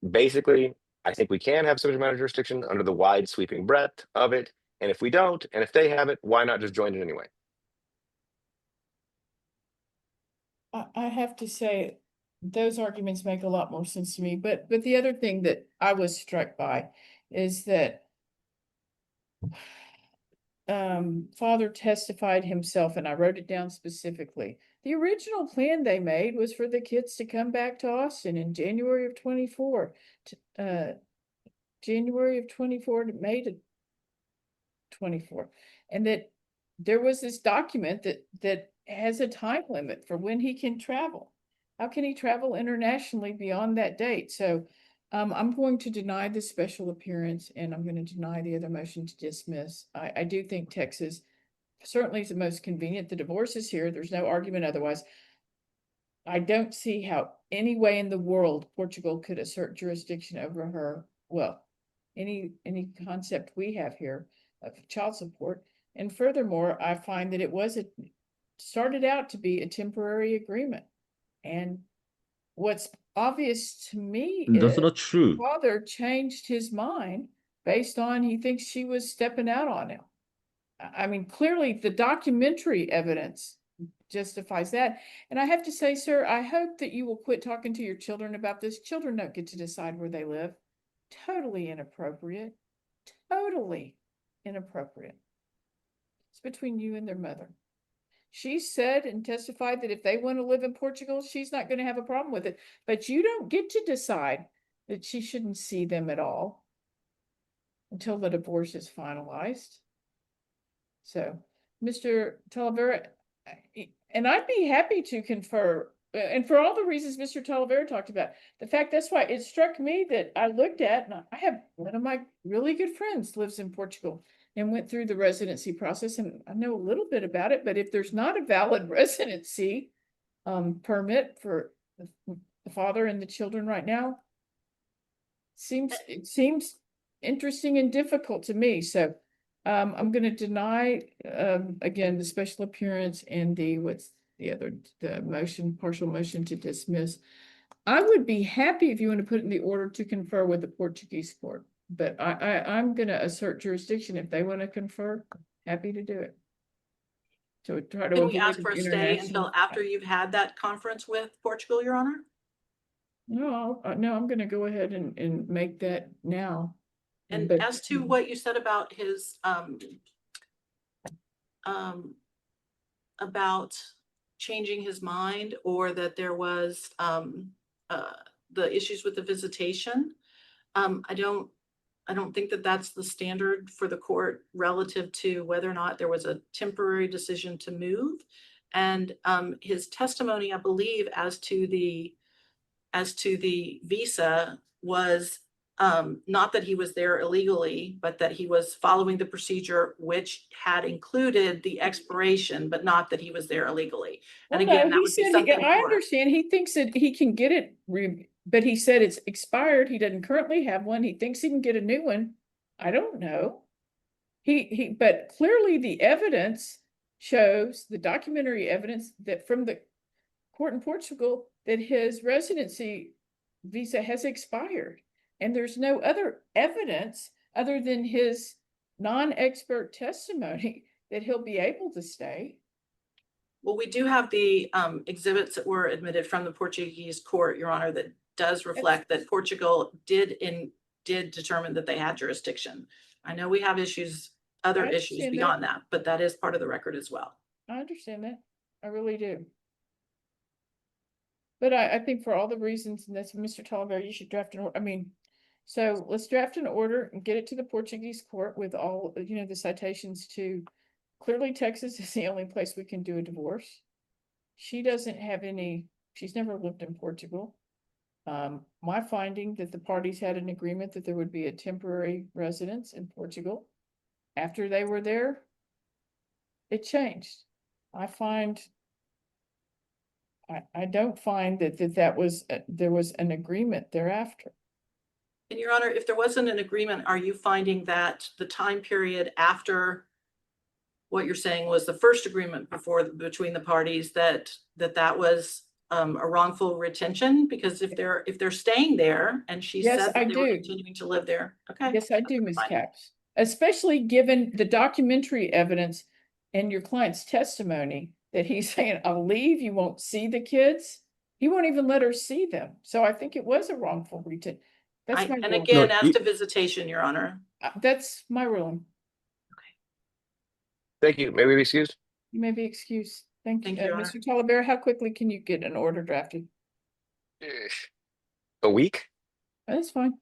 basically, I think we can have subject matter jurisdiction under the wide sweeping breadth of it. And if we don't, and if they have it, why not just join it anyway? I have to say, those arguments make a lot more sense to me. But the other thing that I was struck by is that father testified himself, and I wrote it down specifically. The original plan they made was for the kids to come back to Austin in January of 24, January of 24 to May to 24. And that there was this document that has a time limit for when he can travel. How can he travel internationally beyond that date? So I'm going to deny the special appearance, and I'm going to deny the other motion to dismiss. I do think Texas certainly is the most convenient. The divorce is here. There's no argument otherwise. I don't see how any way in the world Portugal could assert jurisdiction over her. Well, any concept we have here of child support. And furthermore, I find that it started out to be a temporary agreement. And what's obvious to me That's is not true. father changed his mind based on he thinks she was stepping out on him. I mean, clearly the documentary evidence justifies that. And I have to say, sir, I hope that you will quit talking to your children about this. Children don't get to decide where they live. Totally inappropriate. Totally inappropriate. It's between you and their mother. She said and testified that if they want to live in Portugal, she's not going to have a problem with it. But you don't get to decide that she shouldn't see them at all until the divorce is finalized. So, Mr. Talavera, and I'd be happy to confer and for all the reasons Mr. Talavera talked about, the fact that's why it struck me that I looked at, and I have one of my really good friends lives in Portugal and went through the residency process, and I know a little bit about it, but if there's not a valid residency permit for the father and the children right now, it seems interesting and difficult to me. So I'm going to deny again the special appearance and the partial motion to dismiss. I would be happy if you want to put in the order to confer with the Portuguese court, but I'm going to assert jurisdiction if they want to confer. Happy to do it. So try to Can we avoid ask for a stay international- until after you've had that conference with Portugal, Your Honor? No, no, I'm going to go ahead and make that now. And But- as to what you said about his, about changing his mind, or that there was, the issues with the visitation, I don't think that that's the standard for the court relative to whether or not there was a temporary decision to move. And, his testimony, I believe, as to the visa was, not that he was there illegally, but that he was following the procedure, which had included the expiration, but not that he was there illegally. And Well, no, again, that he would be said something I for, understand. He thinks that he can get it, but he said it's expired. He doesn't currently have one. He thinks he can get a new one. I don't know. But clearly the evidence shows, the documentary evidence that from the court in Portugal, that his residency visa has expired. And there's no other evidence other than his non-expert testimony that he'll be able to stay. well, we do have the exhibits that were admitted from the Portuguese court, Your Honor, that does reflect that Portugal did determine that they had jurisdiction. I know we have other I issues understand that. beyond that, but that is part of the record as well. I understand that. I really do. But I think for all the reasons, and that's Mr. Talavera, you should draft an order. I mean, so let's draft an order and get it to the Portuguese court with all, the citations to, clearly Texas is the only place we can do a divorce. She doesn't have she's never lived in Portugal. My finding that the parties had an agreement that there would be a temporary residence in Portugal. After they were there, it changed. I don't find that was, there was an agreement thereafter. And Your Honor, if there wasn't an agreement, are you finding that the time period after what you're saying was the first agreement between the parties, that was a wrongful retention? Because if they're staying there and she Yes, said I that they were do. continuing to live there, okay. Yes, I do, Ms. Fine. Capps, especially given the documentary evidence and your client's testimony that he's saying, I'll leave, you won't see the kids. He won't even let her see them. So I think it was a wrongful retention. That's my And ruling. again, No, as to visitation, Your Honor. That's my ruling. Thank you. May we be excused? You may be excused. Thank you. Thank you, Your Honor. Mr. Talavera, how quickly can you get an order drafted? A week? That's fine.